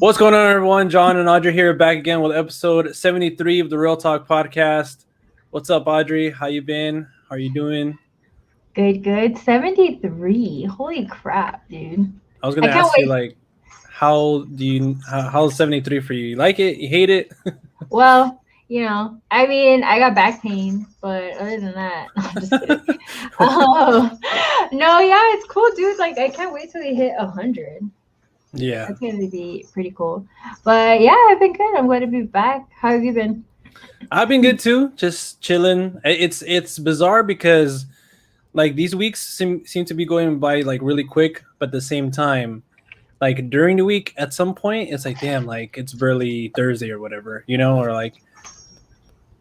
What's going on, everyone? John and Audrey here, back again with episode 73 of the Real Talk podcast. What's up, Audrey? How you been? How are you doing? Good. 73. Holy crap, dude. I was gonna ask you, like, how's 73 for you? You like it? You hate it? Well, I got back pain, but other than that, I'm just kidding. No, yeah, it's cool, dude. Like, I can't wait till they hit 100. Yeah. That's going to be pretty cool. But yeah, I've been good. I'm glad to be back. How have you been? I've been good too, just chilling. It's bizarre because like these weeks seem to be going by like really quick, but at the same time, like during the week at some point it's like, damn, like it's barely Thursday or whatever, or like,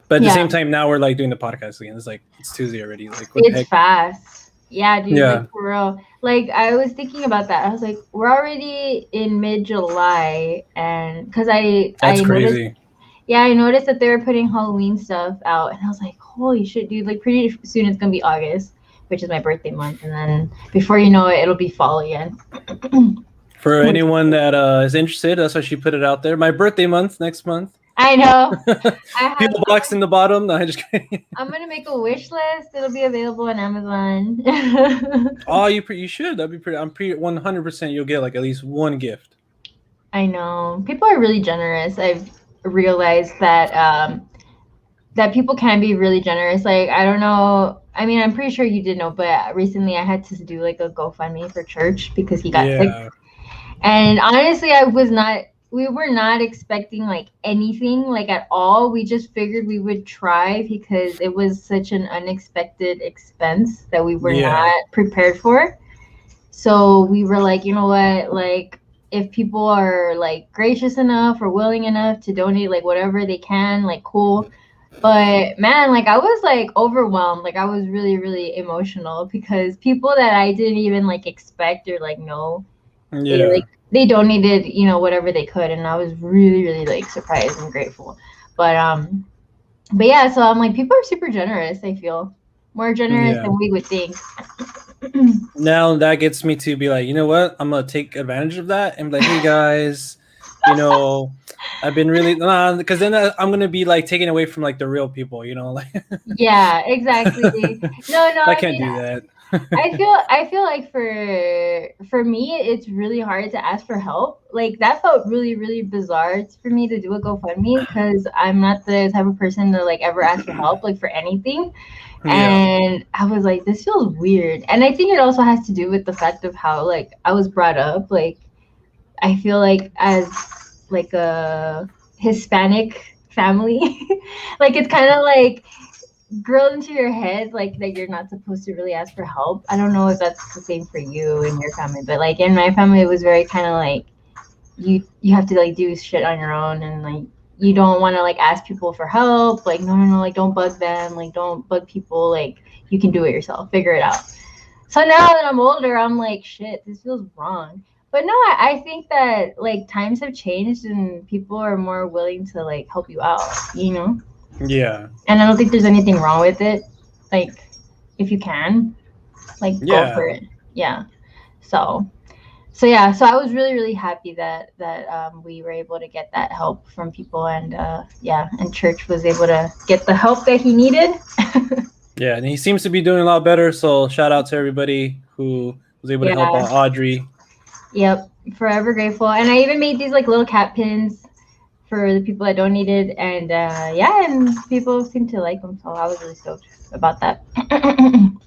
but at the same time now we're like doing the podcast again. It's like it's Tuesday already. Like what the heck? It's fast. Yeah, dude, Yeah. like for real. Like I was thinking about that. I was like, we're already in mid-July, and because That's crazy. I noticed that they were putting Halloween stuff out, and I was like, holy shit, dude! Like pretty soon it's gonna be August, which is my birthday month, and then before you know it, it'll be fall again. For anyone that is interested, that's why she put it out there. My birthday month next month. I know. People box in the bottom. No, I'm just kidding. I'm gonna make a wish list. It'll be available on Amazon. Oh, you should. That'd be pretty. I'm pretty 100%. You'll get like at least one gift. I know. People are really generous. I've realized that that people can be really generous. Like I don't know. I mean, I'm pretty sure you did know, but recently I had to do like a GoFundMe for church because he got sick. And honestly, we were not expecting like anything like at all. We just figured we would try because it was such an unexpected expense that we were not prepared for. So we were like, you know what, like if people are like gracious enough or willing enough to donate like whatever they can, like cool. But man, like I was like overwhelmed. Like I was really, really emotional because people that I didn't even like expect or like know, they donated, whatever they could, and I was really, really like surprised and grateful. But yeah, so I'm like, people are super generous. I feel more generous than we would think. Now that gets me to be like, you know what? I'm gonna take advantage of that and be like, hey guys, I've been really because then I'm gonna be like taking away from like the real people, like. Yeah, exactly. No, I can't do that. I feel like for me it's really hard to ask for help. Like that felt really, really bizarre for me to do a GoFundMe because I'm not the type of person to like ever ask for help like for anything. And I was like, this feels weird. And I think it also has to do with the fact of how like I was brought up. Like I feel like as like a Hispanic family, like it's kind of like drilled into your head like that you're not supposed to really ask for help. I don't know if that's the same for you and your family, but like in my family it was very kind of like you have to like do shit on your own, and like you don't want to like ask people for help. Like no, like don't bug them, like don't bug people, like you can do it yourself, figure it out. So now that I'm older, I'm like, shit, this feels wrong. But no, I think that like times have changed and people are more willing to like help you out, Yeah. And I don't think there's anything wrong with it. Like, if you can, like, go for it. Yeah. So yeah. So I was really, really happy that we were able to get that help from people, and and church was able to get the help that he needed. Yeah, and he seems to be doing a lot better. So shout out to everybody who was able to help out Audrey. Yep, forever grateful. And I even made these like little cat pins for the people that donated, and and people seem to like them, so I was really stoked about that.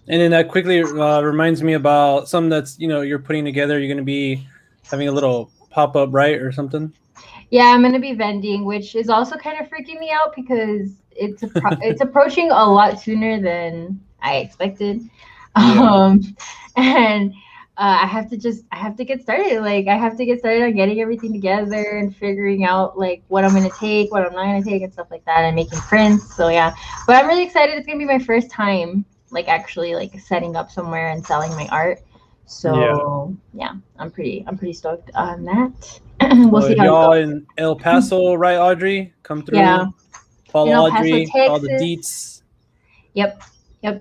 And then that quickly reminds me about something that's you're putting together. You're going to be having a little pop-up, right, or something? Yeah, I'm going to be vending, which is also kind of freaking me out because it's approaching a lot sooner than I expected. And I have to get started. Like I have to get started on getting everything together and figuring out like what I'm gonna take, what I'm not gonna take, and stuff like that, and making prints. So yeah, but I'm really excited. It's gonna be my first time like actually like setting up somewhere and selling my art. So yeah, I'm pretty stoked on that. We'll see how y'all in El Paso, right, Audrey? Come through. Yeah. Follow Audrey. All the deets. Yep.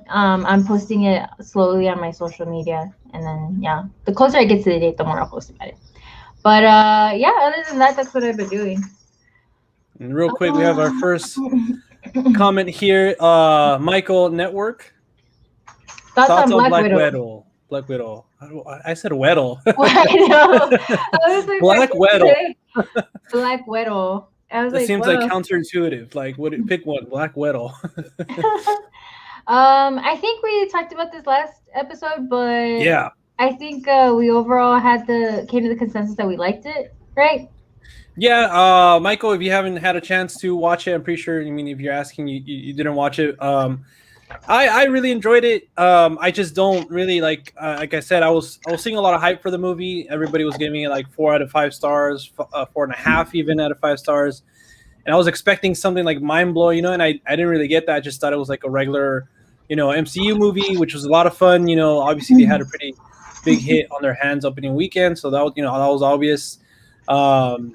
I'm posting it slowly on my social media, and then the closer I get to the date, the more I'll post about it. But yeah, other than that, that's what I've been doing. And real quick, we have our first comment here. Michael Network. Thoughts Thoughts on on Black Black Widow? Widow. Black Widow. I said Weddle. I know. I was like, why Black can't you Widow. say Black Widow? I was That like, seems like whoa. counterintuitive. Like, what? Pick one. Black Widow. I think we talked about this last episode, but Yeah. I think we overall came to the consensus that we liked it, right? Yeah, Michael, if you haven't had a chance to watch it, I'm pretty sure. I mean, if you're asking, you didn't watch it. I really enjoyed it. I just don't really like I said, I was seeing a lot of hype for the movie. Everybody was giving it like 4 out of 5 stars, 4.5 even out of 5 stars, and I was expecting something like mind blowing, and I didn't really get that. I just thought it was like a regular, MCU movie, which was a lot of fun. Obviously they had a pretty big hit on their hands opening weekend, so that was that was obvious. Um,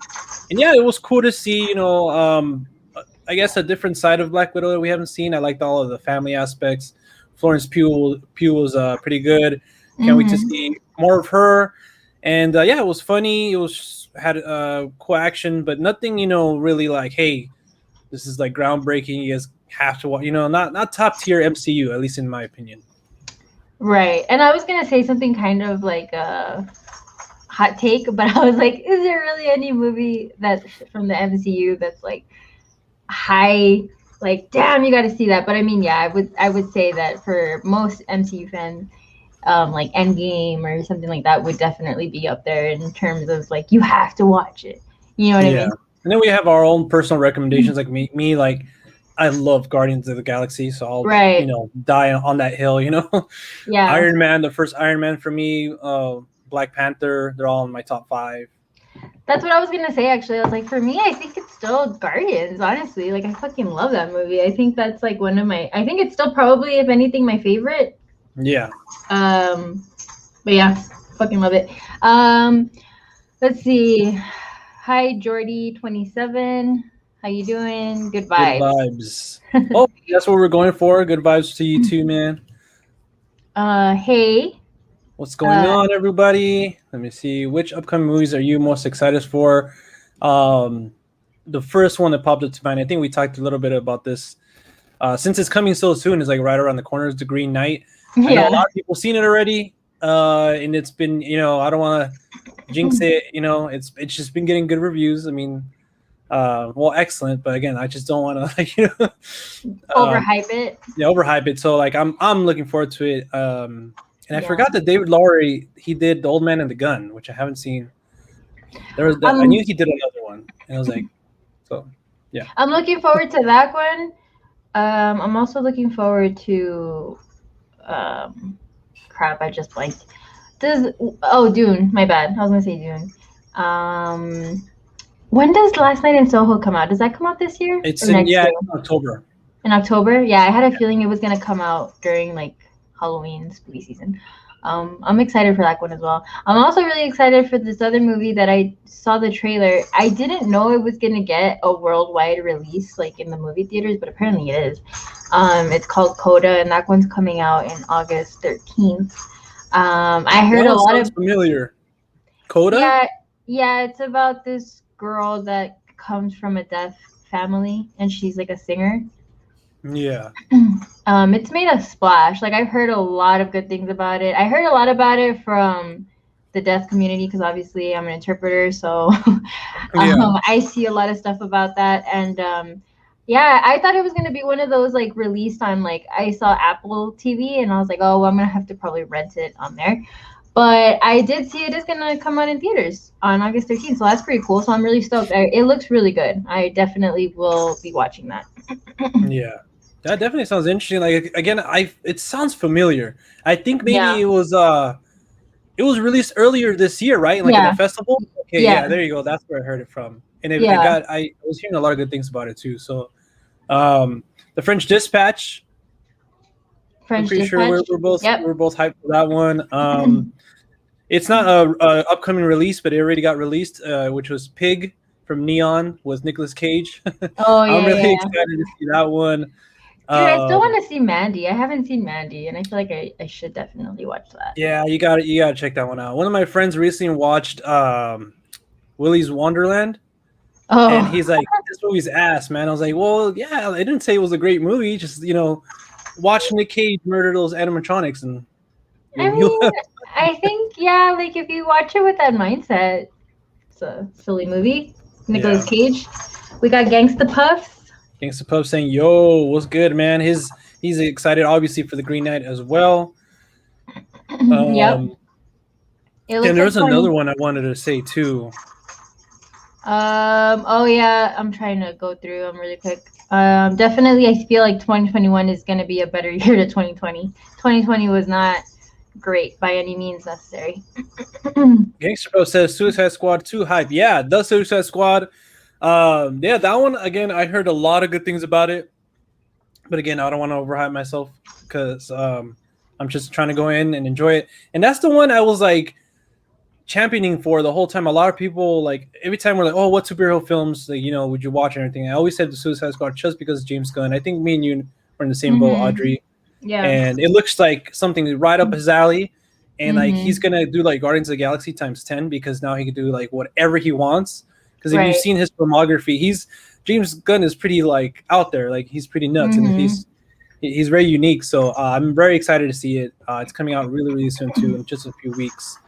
and yeah, it was cool to see, I guess a different side of Black Widow that we haven't seen. I liked all of the family aspects. Florence Pugh was pretty good. Can't wait to Mm-hmm. see more of her. And yeah, it was funny. It was had cool action, but nothing, really like, hey, this is like groundbreaking. You guys have to watch. Not top tier MCU, at least in my opinion. Right. And I was gonna say something kind of like a hot take, but I was like, is there really any movie that's from the MCU that's like high, like damn, you got to see that? But I mean, yeah, I would say that for most MCU fans, like Endgame or something like that would definitely be up there in terms of like you have to watch it. You know what I Yeah. mean? And then we have our own personal recommendations. Like me, like I love Guardians of the Galaxy, so I'll, Right. die on that hill. Yeah. Iron Man, the first Iron Man for me, Black Panther, they're all in my top 5. That's what I was gonna say actually. I was like, for me, I think it's still Guardians, honestly. Like I fucking love that movie. I think that's like one of my I think it's still probably, if anything, my favorite. Yeah. Um but yeah, fucking love it. Let's see. Hi Jordy27. How you doing? Good Good vibes. vibes. Oh, that's what we're going for. Good vibes to you too, man. Hey. What's going on, everybody? Let me see. Which upcoming movies are you most excited for? The first one that popped up to mind, I think we talked a little bit about this. Since it's coming so soon, it's like right around the corner, is The Green Knight. I know a lot of people seen it already, and it's been, I don't want to jinx it. It's just been getting good reviews. I mean, well, excellent, but again, I just don't want to overhype it. Yeah, overhype it. So like, I'm looking forward to it. And I forgot that David Lowery, he did The Old Man and the Gun, which I haven't seen. There was I knew he did another one, and I was like, so yeah. I'm looking forward to that one. I'm also looking forward to crap, I just blanked. Dune, my bad. I was gonna say Dune. When does Last Night in Soho come out? Does that come out this year? It's or next year? in October. In October? Yeah, I had a feeling it was gonna come out during like Halloween spooky season. I'm excited for that one as well. I'm also really excited for this other movie that I saw the trailer. I didn't know it was gonna get a worldwide release like in the movie theaters, but apparently it is. It's called Coda, and that one's coming out in August 13th. I heard a lot of familiar. Coda? Yeah, it's about this girl that comes from a deaf family, and she's like a singer. Yeah. It's made a splash. Like I've heard a lot of good things about it. I heard a lot about it from the deaf community because obviously I'm an interpreter, so I see a lot of stuff about that. And yeah, I thought it was gonna be one of those like released on like I saw Apple TV, and I was like, oh, well, I'm gonna have to probably rent it on there. But I did see it is gonna come out in theaters on August 13th, so that's pretty cool. So I'm really stoked. It looks really good. I definitely will be watching that. Yeah. That definitely sounds interesting. Like again, it sounds familiar. I think maybe it was released earlier this year, right? Like at a festival. Okay, yeah, there you go. That's where I heard it from. And I was hearing a lot of good things about it too. So, the French Dispatch. I'm pretty sure we're both hyped for that one. It's not a upcoming release, but it already got released, which was Pig from Neon with Nicolas Cage. Oh yeah, I'm really excited to see that one. Dude, I still want to see Mandy. I haven't seen Mandy, and I feel like I should definitely watch that. Yeah, you gotta check that one out. One of my friends recently watched Willy's Wonderland, and Oh, he's like, "This movie's ass, man." I was like, "Well, yeah, I didn't say it was a great movie. Just watch Nick Cage murder those animatronics, and I you'll mean, I think yeah, like if you watch it with that mindset, it's a silly movie. Nicolas yeah." Cage. We got Gangsta Puffs. Gangsta Puff saying, "Yo, what's good, man?" He's excited, obviously, for the Green Knight as well. Yep. Um, It and looks there like was another one I wanted to say too. Oh yeah, I'm trying to go through them really quick. Definitely I feel like 2021 is going to be a better year to 2020. 2020 was not great by any means necessary. Gangster Puff says Suicide Squad 2 hype. Yeah, the Suicide Squad. Yeah, that one again. I heard a lot of good things about it, but again, I don't want to overhype myself because I'm just trying to go in and enjoy it. And that's the one I was like championing for the whole time. A lot of people like every time we're like, "Oh, what superhero films? Like, would you watch and everything?" I always said the Suicide Squad just because James Gunn. I think me and you were in the same boat, Mm-hmm. Audrey. Yeah. And it looks like something right up his alley. And like he's Mm-hmm. gonna do like Guardians of the Galaxy times 10 because now he can do like whatever he wants. Because if you've Right. seen his filmography, James Gunn is pretty like out there, like he's pretty nuts, and Mm-hmm. he's very unique. So I'm very excited to see it. It's coming out really really soon too, in just a few weeks.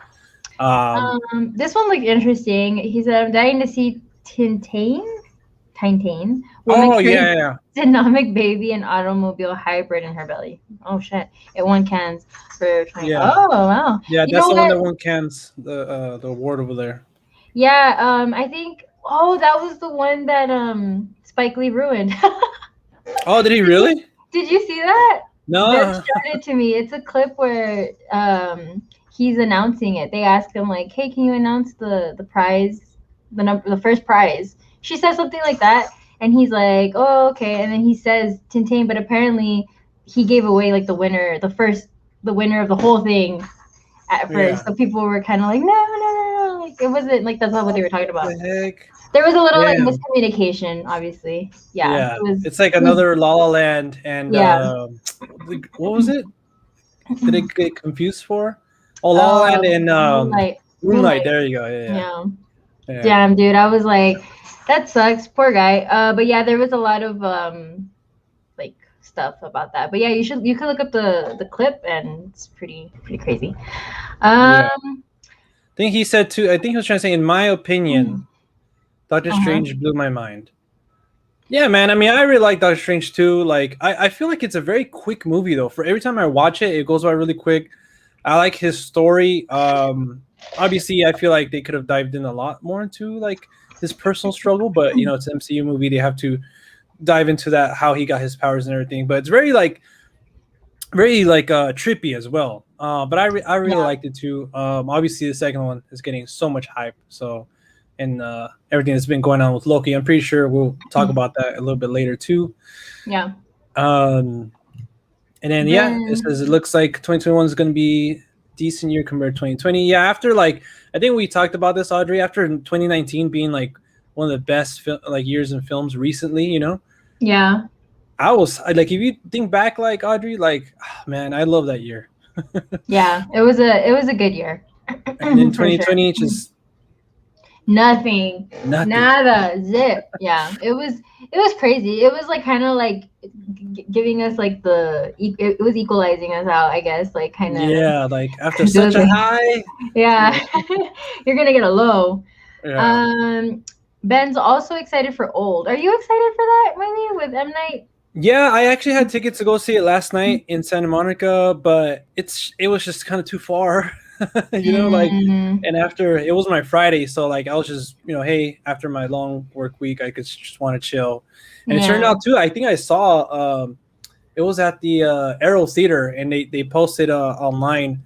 Um, This one looked interesting. He said, "I'm dying to see Tintain. Tintain. Woman oh carries yeah, yeah, dynamic baby and automobile hybrid in her belly. Oh shit! It won cans for 20. yeah, Oh wow! yeah. You That's know the one that what? won Cannes the award over there. Yeah. I think. Oh, that was the one that Spike Lee ruined. Oh, did he Did you really? did you see that? That No. showed it to me. It's a clip where he's announcing it. They ask him like, "Hey, can you announce the prize, the first prize?" She says something like that, and he's like, "Oh, okay." And then he says Tintin, but apparently he gave away like the winner of the whole thing at first. Yeah. So people were kind of like, "No, no, no, no!" Like it wasn't like that's not what they were talking about. The heck. There was a little like Damn. miscommunication, obviously. Yeah, Yeah, it was. it's like It was another La La Land and yeah. what was it? Did it get confused for? Oh, La La Land and Moonlight. Moonlight. Moonlight. There you go. Yeah, Yeah. yeah, yeah. Damn, dude. I was like, that sucks. Poor guy. But yeah, there was a lot of like stuff about that. But yeah, you could look up the clip and it's pretty crazy. Yeah. Um I think he said too. I think he was trying to say, in my opinion, Doctor uh-huh. Strange blew my mind. Yeah, man. I mean, I really like Doctor Strange too. Like, I feel like it's a very quick movie though. For every time I watch it, it goes by really quick. I like his story. Obviously, I feel like they could have dived in a lot more into like his personal struggle, but it's an MCU movie. They have to dive into that, how he got his powers and everything. But it's very like trippy as well. But I really Yeah. liked it too. Obviously, the second one is getting so much hype. So, and everything that's been going on with Loki, I'm pretty sure we'll talk about that a little bit later too. Yeah. Um, and then yeah, it Then says it looks like 2021 is going to be decent year compared to 2020. Yeah, after like I think we talked about this, Audrey. After 2019 being like one of the best like years in films recently, yeah. like if you think back, like Audrey, like man, I love that year. Yeah. It was a good year. And then For sure. 2020 just Nothing. nothing. Nada. Zip. Yeah. It was crazy. It was like kind of like giving us like it was equalizing us out, I guess. Like kind of Yeah, like after it such was a like high, yeah. You're gonna get a low. yeah. Um Ben's also excited for Old. Are you excited for that movie with M Night? Yeah, I actually had tickets to go see it last night in Santa Monica, but it was just kind of too far, like, Mm, and after it was my Friday, so like I was just, hey, after my long work week, I could just want to chill. And it turned yeah. out too, I think I saw it was at the Arrow Theater, and they posted online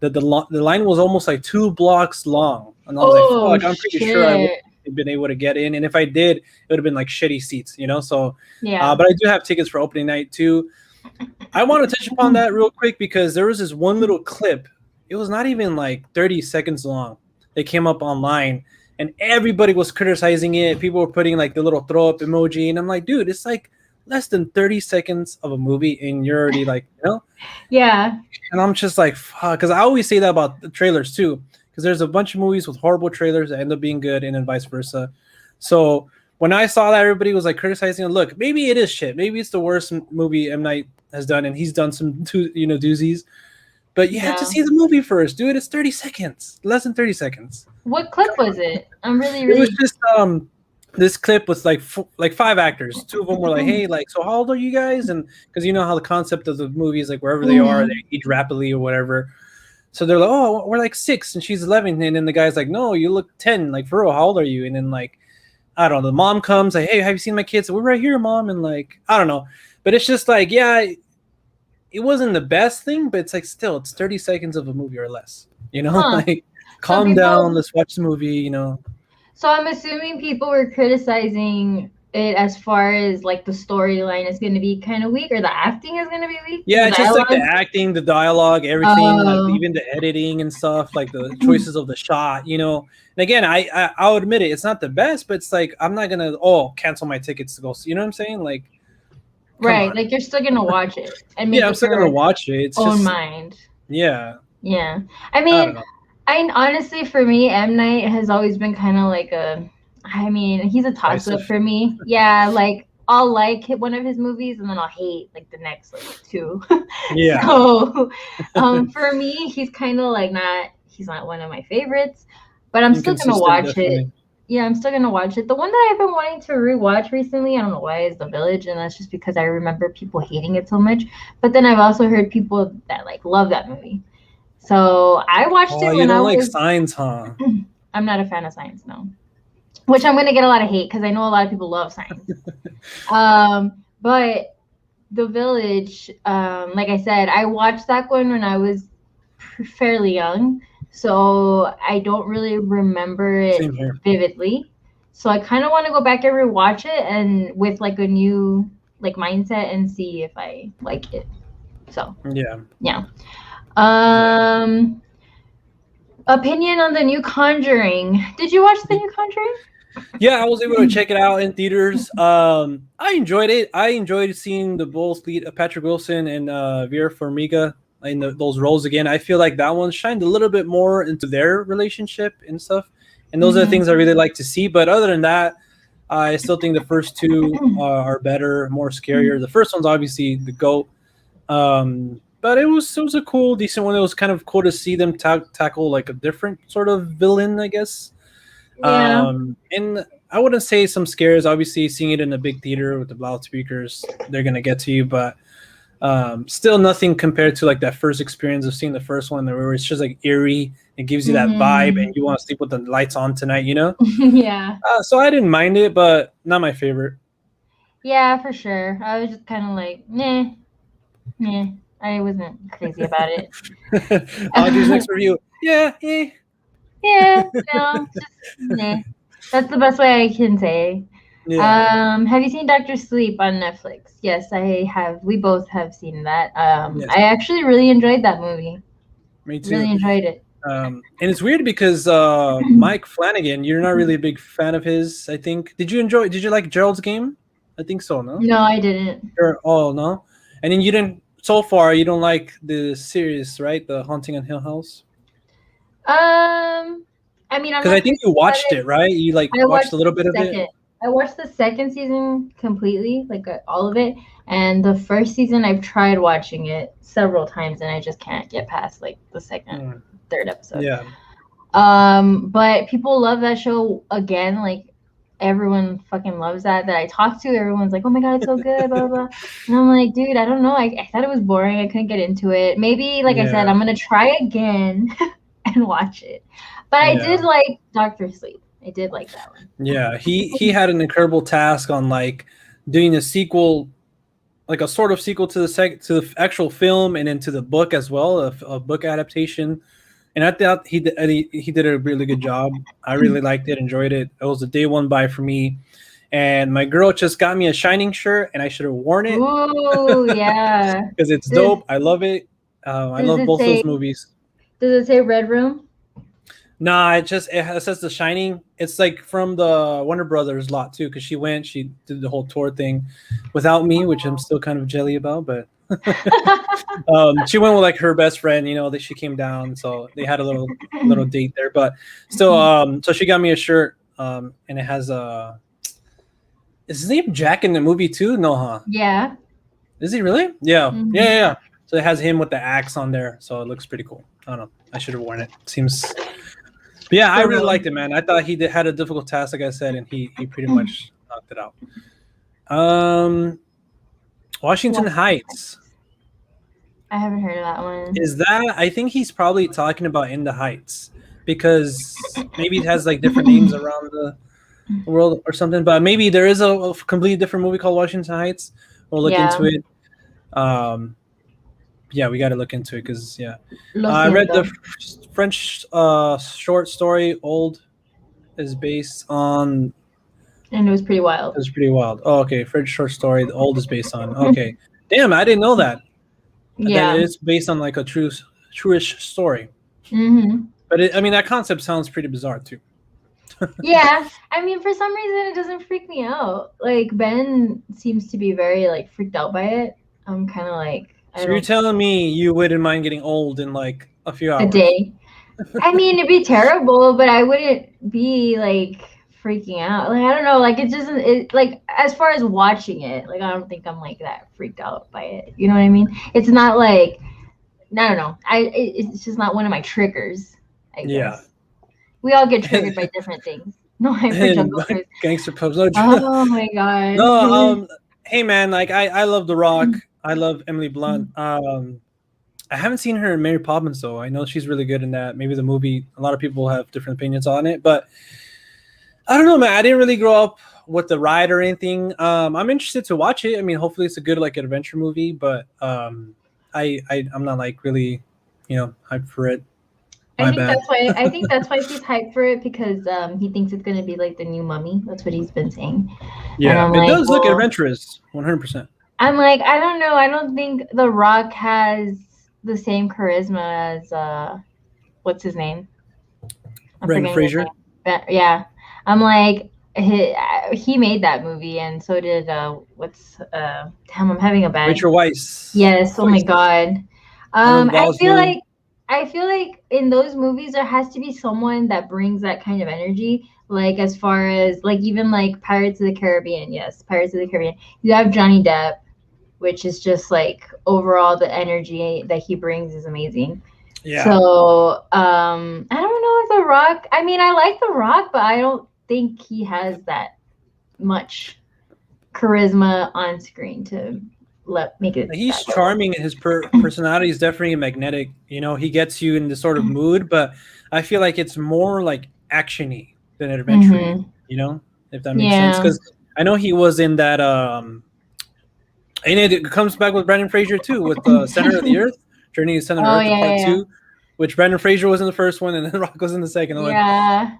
that the line was almost like 2 blocks long, and I was like, Oh fuck, I'm pretty sure I would shit. have been able to get in, and if I did, it would have been like shitty seats, so. Yeah. But I do have tickets for opening night too. I want to touch upon that real quick because there was this one little clip. It was not even like 30 seconds long. They came up online and everybody was criticizing it. People were putting like the little throw up emoji. And I'm like, dude, it's like less than 30 seconds of a movie and you're already like, Yeah. and I'm just like, fuck. Because I always say that about the trailers too. because there's a bunch of movies with horrible trailers that end up being good, and then vice versa. So when I saw that everybody was like criticizing it, look, maybe it is shit. Maybe it's the worst movie M. Night has done, and he's done some doozies. But you have to Yeah. see the movie first, dude. It's 30 seconds, less than 30 seconds. What clip was it? I'm really, It was really. just this clip was like five actors. Two of them were like, "Hey, like, so how old are you guys?" And because you know how the concept of the movie is like wherever they are, they age rapidly or whatever. So they're like, "Oh, we're like 6, and she's 11." And then the guy's like, "No, you look 10. Like, for real, how old are you?" And then like, I don't know. The mom comes like, "Hey, have you seen my kids?" We're right here, mom. And like, I don't know, but it's just like, yeah, it wasn't the best thing, but it's like still, it's 30 seconds of a movie or less. You know, like, calm down. Let's watch the movie. You know. So I'm assuming people were criticizing it as far as like the storyline is going to be kind of weak, or the acting is going to be weak. Yeah, it's just like the acting, the dialogue, everything, like even the editing and stuff, like the choices of the shot, you know. And again, I'll admit it, it's not the best, but it's like I'm not gonna cancel my tickets to go see. You know what I'm saying? Like, right, like you're still gonna watch it and make yeah, I'm still gonna watch it. It's own just mind. Yeah. Yeah, I mean, I honestly, for me, M. Night has always been kind of like he's a toss up for me. Yeah, like I'll like one of his movies and then I'll hate like the next like 2. Yeah. So, for me, he's kind of like he's not one of my favorites, but I'm still gonna watch it. Yeah, I'm still gonna watch it. The one that I've been wanting to rewatch recently, I don't know why, is The Village, and that's just because I remember people hating it so much. But then I've also heard people that like love that movie. So I watched it when I was. You don't like Signs, huh? I'm not a fan of Signs, no. Which I'm gonna get a lot of hate because I know a lot of people love Signs. But The Village, like I said, I watched that one when I was fairly young, so I don't really remember it vividly. So I kind of want to go back and rewatch it and with like a new like mindset and see if I like it. So yeah. Opinion on the new Conjuring. Did you watch the new Conjuring? Yeah, I was able to check it out in theaters. I enjoyed it. I enjoyed seeing the both lead Patrick Wilson and Vera Farmiga in those roles again. I feel like that one shined a little bit more into their relationship and stuff. And those are the things I really like to see. But other than that, I still think the first two are better, more scarier. The first one's obviously the GOAT. But it was a cool, decent one. It was kind of cool to see them tackle like a different sort of villain, I guess. Yeah. And I wouldn't say some scares. Obviously, seeing it in a big theater with the loudspeakers, they're gonna get to you. But still, nothing compared to like that first experience of seeing the first one, where it's just like eerie. It gives you that vibe, and you want to sleep with the lights on tonight. You know? Yeah. So I didn't mind it, but not my favorite. Yeah, for sure. I was just kind of like, nah. I wasn't crazy about it. Audrey's next review. Yeah, Yeah, no, just nah. That's the best way I can say. Yeah. Have you seen Dr. Sleep on Netflix? Yes, I have. We both have seen that. Yes. I actually really enjoyed that movie. Me too. Really enjoyed it. And it's weird because Mike Flanagan, you're not really a big fan of his, I think. Did you like Gerald's Game? I think so, no? No, I didn't. No? And then so far, you don't like the series, right? The Haunting on Hill House? I mean, because I think you watched it, right? You watched a little bit of it. I watched the second season completely, like all of it, and the first season I've tried watching it several times, and I just can't get past like the second, third episode. Yeah. But people love that show again. Like everyone fucking loves that I talk to. Everyone's like, "Oh my god, it's so good!" blah blah blah. And I'm like, dude, I don't know. I thought it was boring. I couldn't get into it. Maybe, like I said, I'm gonna try again and watch it. But I did like Dr. Sleep. I did like that one. Yeah, he had an incredible task on like doing a sequel, like a sort of sequel to the actual film and then to the book as well, a book adaptation. And I thought he did a really good job. I really liked it, enjoyed it. It was a day one buy for me. And my girl just got me a Shining shirt, and I should have worn it. Ooh, yeah. Because it's dope. I love it. I love both those movies. Does it say Red Room? Nah, it says The Shining. It's like from the Warner Brothers lot too, because she did the whole tour thing without me, which I'm still kind of jelly about. But She went with like her best friend, that she came down, so they had a little date there. But still, so she got me a shirt, and it has is his name Jack in the movie too? No, huh? Yeah. Is he really? Yeah, Mhm. yeah. So it has him with the axe on there, so it looks pretty cool. I don't know. I should have worn it. Seems. But yeah, I really liked it, man. I thought he had a difficult task, like I said, and he pretty much knocked it out. Washington Heights. I haven't heard of that one. Is that? I think he's probably talking about In the Heights because maybe it has like different names around the world or something. But maybe there is a completely different movie called Washington Heights. We'll look into it. Yeah, we got to look into it because I read the French short story. Old is based on. And it was pretty wild. It was pretty wild. Oh, okay. French short story. The Old is based on. Okay. Damn, I didn't know that. Yeah, that it's based on like a truish story. Mm-hmm. But that concept sounds pretty bizarre too. Yeah, I mean, for some reason, it doesn't freak me out. Like Ben seems to be very like freaked out by it. I'm kind of like, So you're telling me you wouldn't mind getting old in like a few hours? A day. I mean, it'd be terrible, but I wouldn't be like freaking out. Like I don't know, like it doesn't. It like as far as watching it, like I don't think I'm like that freaked out by it. You know what I mean? It's not like I don't know. It's just not one of my triggers. I guess. Yeah. We all get triggered by different things. No, I for Jungle Cruise. Gangster pubs. Oh my god. No, hey man, like I love The Rock. I love Emily Blunt. I haven't seen her in Mary Poppins though. I know she's really good in that. Maybe the movie. A lot of people have different opinions on it, but I don't know, man. I didn't really grow up with the ride or anything. I'm interested to watch it. I mean, hopefully it's a good like adventure movie, but I'm not like really, hyped for it. I think that's why he's hyped for it because he thinks it's gonna be like the new Mummy. That's what he's been saying. Yeah, it does look adventurous, 100%. I'm like, I don't know. I don't think The Rock has the same charisma as what's his name? Brendan Fraser. Yeah, I'm like he made that movie, and so did damn, I'm having a bad. Rachel Weisz. Yes. Oh my god. I feel like in those movies there has to be someone that brings that kind of energy. Like as far as like even like Pirates of the Caribbean. Yes, Pirates of the Caribbean. You have Johnny Depp, which is just like overall the energy that he brings is amazing. Yeah. So I don't know if The Rock. I mean, I like The Rock, but I don't think he has that much charisma on screen to make it. He's charming, and his personality is definitely magnetic. He gets you in this sort of mood, but I feel like it's more like actiony than adventure. Mm-hmm. If that makes sense, because I know he was in that. And it comes back with Brendan Fraser too, with the Center of the Earth, Journey to Center of Earth, Part 2, which Brendan Fraser was in the first one, and then Rock was in the second one. Yeah.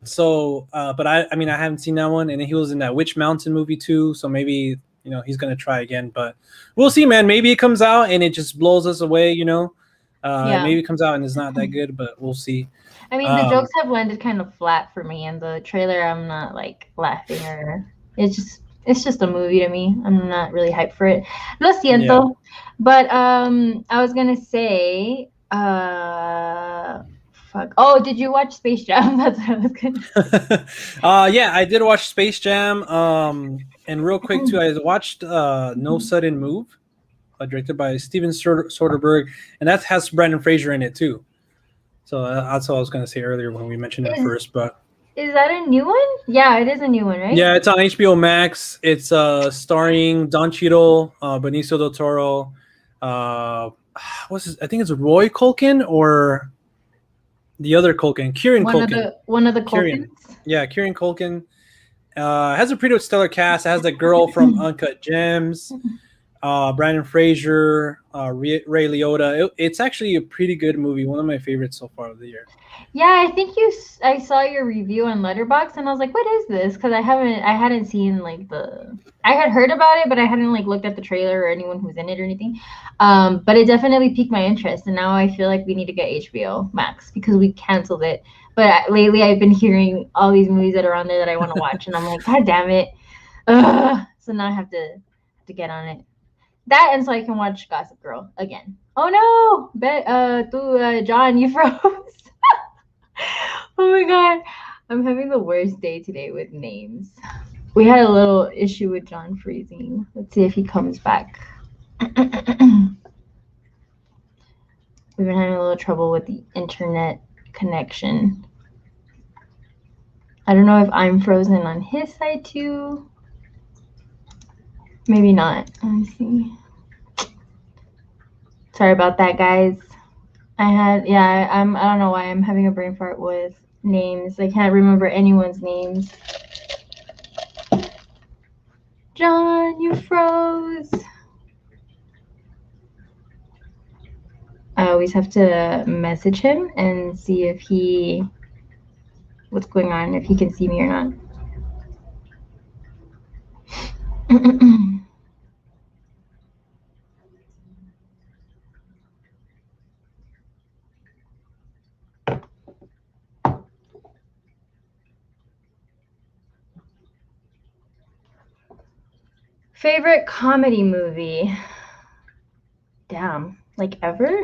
So, but I haven't seen that one, and then he was in that Witch Mountain movie too. So maybe he's gonna try again, but we'll see, man. Maybe it comes out and it just blows us away. Maybe it comes out and it's not that good, but we'll see. I mean, the jokes have landed kind of flat for me, and the trailer, I'm not like laughing or it's just a movie to me. I'm not really hyped for it. Lo siento. Yeah. But I was gonna say, fuck. Oh, did you watch Space Jam? That's what I was gonna. Yeah, I did watch Space Jam. And real quick too, I watched No Sudden Move, directed by Steven Soderbergh, and that has Brendan Fraser in it too. So that's what I was gonna say earlier when we mentioned it first. But is that a new one? Yeah, it is a new one, right? Yeah, it's on HBO Max. It's starring Don Cheadle, Benicio del Toro. What's his? I think it's Roy Culkin or the other Culkin, Kieran Culkin. One of the Culkins. Yeah, Kieran Culkin. Has a pretty stellar cast. It has the girl from Uncut Gems, Brandon Fraser, Ray Liotta. It's actually a pretty good movie. One of my favorites so far of the year. Yeah, I think I saw your review on Letterboxd, and I was like, "What is this?" Because I hadn't seen like I had heard about it, but I hadn't like looked at the trailer or anyone who's in it or anything. But it definitely piqued my interest, and now I feel like we need to get HBO Max because we canceled it. But lately, I've been hearing all these movies that are on there that I want to watch, and I'm like, God damn it! So now I have to get on it. That, and so I can watch Gossip Girl again. Oh no, John, you froze. Oh my god, I'm having the worst day today with names. We had a little issue with John freezing. Let's see if he comes back. We've been having a little trouble with the internet connection. I don't know if I'm frozen on his side too. Maybe not. Let me see. Sorry about that, guys. I don't know why I'm having a brain fart with names. I can't remember anyone's names. John, you froze. I always have to message him and see if what's going on, if he can see me or not. Favorite comedy movie? Damn, like ever?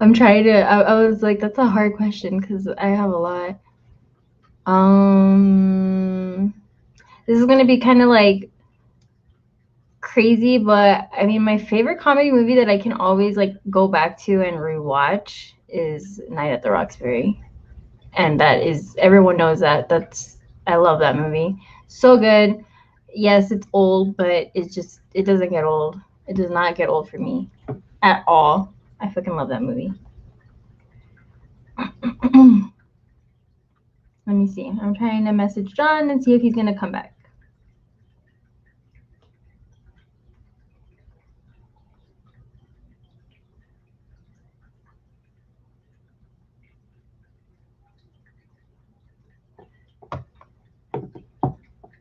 I'm trying to. I was like, that's a hard question because I have a lot. This is gonna be kind of like crazy, but I mean, my favorite comedy movie that I can always like go back to and rewatch is Night at the Roxbury, and that is everyone knows that. I love that movie. So good. Yes, it's old, but it doesn't get old. It does not get old for me at all. I fucking love that movie. Let me see. I'm trying to message John and see if he's gonna come back.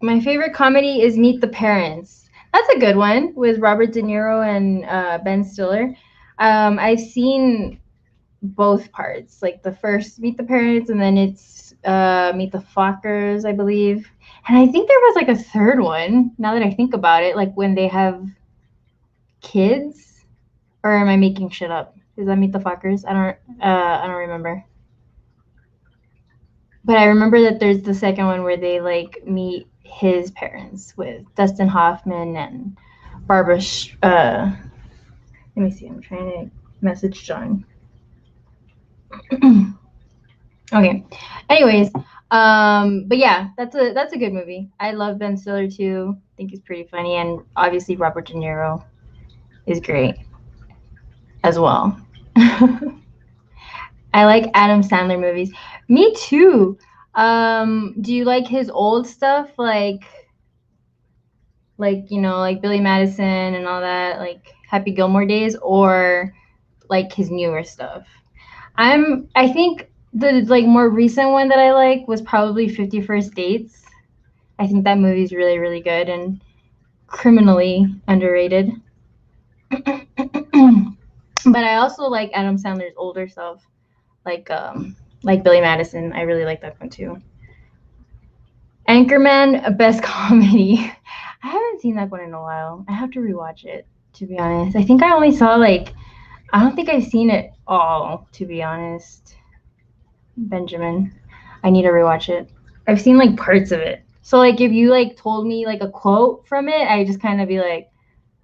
My favorite comedy is Meet the Parents. That's a good one with Robert De Niro and Ben Stiller. I've seen both parts, like the first Meet the Parents, and then it's Meet the Fockers, I believe. And I think there was like a third one. Now that I think about it, like when they have kids, or am I making shit up? Is that Meet the Fockers? I don't remember. But I remember that there's the second one where they like meet his parents with Dustin Hoffman and Barbara. Let me see. I'm trying to message John. Okay. Anyways, but yeah, that's a good movie. I love Ben Stiller too. I think he's pretty funny, and obviously Robert De Niro is great as well. I like Adam Sandler movies. Me too. Do you like his old stuff, like like Billy Madison and all that, like Happy Gilmore days, or like his newer stuff? I think the like more recent one that I like was probably 50 First Dates. I think that movie's really, really good and criminally underrated. But I also like Adam Sandler's older stuff, like Billy Madison. I really like that one too. Anchorman, best comedy. I haven't seen that one in a while. I have to rewatch it, to be honest. I think I only saw I don't think I've seen it all, to be honest. Benjamin. I need to rewatch it. I've seen like parts of it. So like if you like told me like a quote from it, I just kind of be like,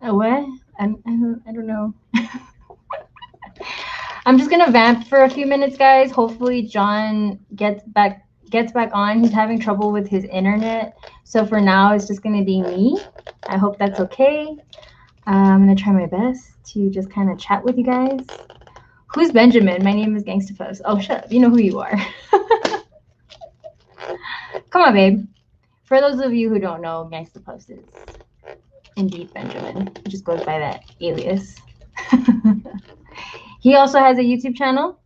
what? I don't know. I'm just gonna vamp for a few minutes, guys. Hopefully John gets back on. He's having trouble with his internet. So for now, it's just gonna be me. I hope that's okay. I'm gonna try my best to just kind of chat with you guys. Who's Benjamin? My name is Gangsta Puffs. Oh, shut up. You know who you are. Come on, babe. For those of you who don't know, Gangsta Puffs is indeed Benjamin. He just goes by that alias. He also has a YouTube channel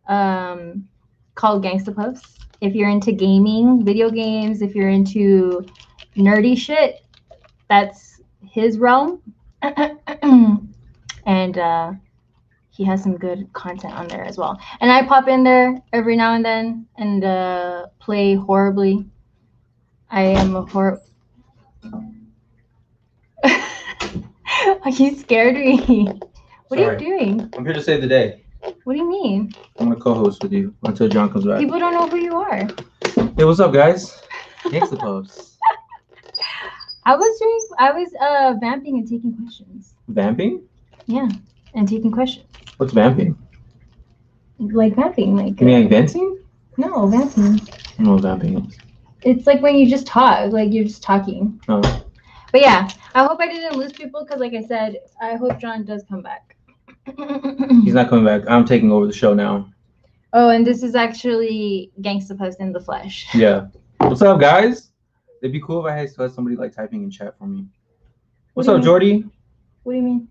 called Gangsta Puffs. If you're into gaming, video games, if you're into nerdy shit, that's his realm. And he has some good content on there as well. And I pop in there every now and then and play horribly. I am a You scared me. What are Sorry. you doing? I'm here to save the day. What do you mean? I'm gonna co-host with you until John comes back. People don't know who you are. Hey, what's up, guys? Gangsta Puffs. I was vamping and taking questions. Vamping? Yeah, and taking questions. What's vamping? Like vamping, like You mean like venting? no, vamping. I don't know what vamping is. It's like when you just talk, like you're just talking. Oh. But yeah, I hope I didn't lose people because, like I said, I hope John does come back. He's not coming back. I'm taking over the show now. Oh, and this is actually Gangsta Puffs in the flesh. Yeah. What's up, guys? It'd be cool if I had somebody like typing in chat for me. What's up, Jordy? What do you mean?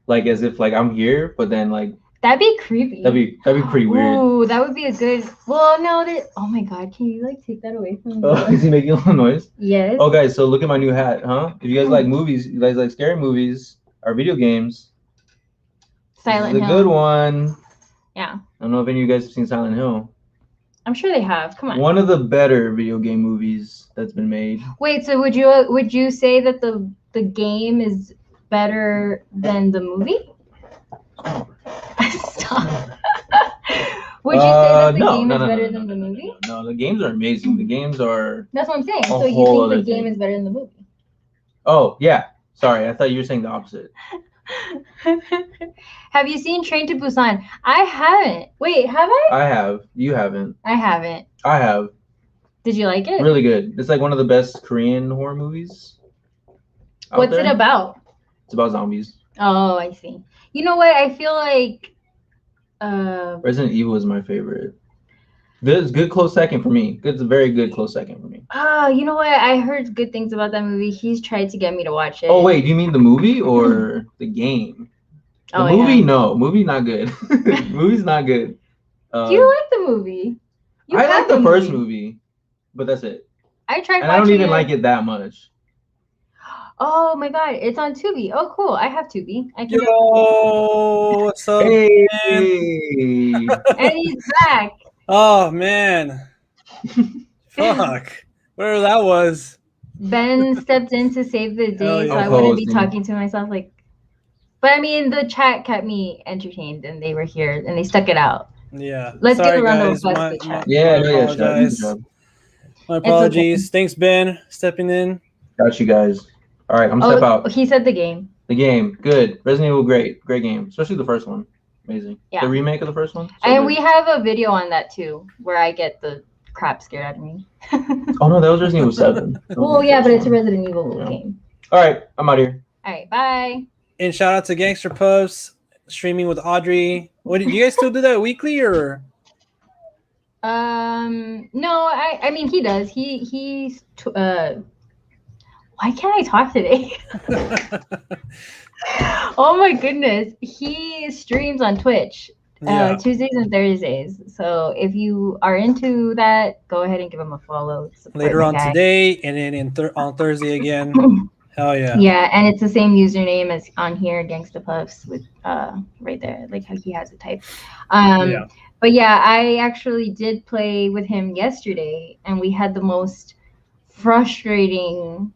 Like as if like I'm here, but then like That'd be creepy. that'd be pretty weird. Ooh, that would be a good. Well, no, oh my God, can you like take that away from me? Oh, is he making a little noise? Yes. Oh, guys, so look at my new hat, huh? If you guys like movies, you guys like scary movies or video games, Silent this is a Hill. good one. Yeah. I don't know if any of you guys have seen Silent Hill. I'm sure they have. Come on. One of the better video game movies that's been made. Wait, so would you say that the game is better than the movie? Stop. Would you say that the game is better than the movie? No, the games are amazing. The games are. That's what I'm saying. a So you whole think the other game thing. is better than the movie? Oh yeah, sorry, I thought you were saying the opposite. Have you seen Train to Busan? I haven't. Wait, have I? I have. You haven't. I haven't. I have. Did you like it? Really good. It's like one of the best Korean horror movies. What's it about? It's about zombies. Oh, I see. You know what? I feel like Resident Evil is my favorite. This is good close second for me. It's a very good close second for me. you know what? I heard good things about that movie. He's tried to get me to watch it. Oh wait, do you mean the movie or the game? The movie, yeah. no. Movie not good. Movie's not good. You like the movie? I like the first movie, but that's it. I tried And watching I don't even it. like it that much. Oh my God, it's on Tubi. Oh, cool. I have Tubi. I can Yo, what's up? Hey. And he's back. Oh man, fuck, where that was. Ben stepped in to save the Hell day, yeah. so I wouldn't be talking to myself like. But I mean, the chat kept me entertained, and they were here, and they stuck it out. Yeah. Let's Sorry, give a round of guys. applause to the chat. Yeah, my yeah, apologize. Chad. My apologies. Thanks, Ben, stepping in. Got you guys. All right, I'm gonna step out. He said the game. The game, good. Resident Evil, great game, especially the first one. Amazing. Yeah. The remake of the first one. And we have a video on that too, where I get the crap scared out of me. Oh no, that was Resident Evil 7. Well, yeah, but it's a Resident Evil game. All right, I'm out here. All right, bye. And shout out to Gangster Puffs streaming with Audrey. What did you guys still do that weekly or? No, I mean he does. He's why can't I talk today? Oh my goodness. He streams on Twitch Tuesdays and Thursdays. So if you are into that, go ahead and give him a follow. Later on today and then on Thursday again. Hell yeah. Yeah, and it's the same username as on here, Gangsta Puffs, with right there, like how he has it typed. But yeah, I actually did play with him yesterday, and we had the most frustrating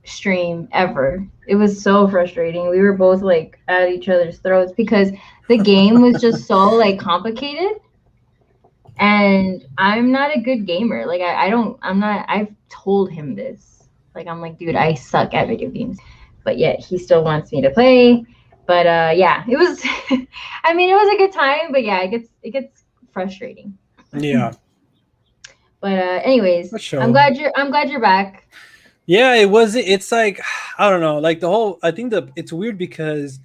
stream ever. It was so frustrating. We were both like at each other's throats because the game was just so like complicated, and I'm not a good gamer. Like I've told him this. Like I'm like, dude, I suck at video games, but yet he still wants me to play. But yeah, it was. I mean, it was a good time, but yeah, it gets frustrating. Yeah. But anyways, I'm glad you're back. Yeah, it's like, I don't know, like it's weird because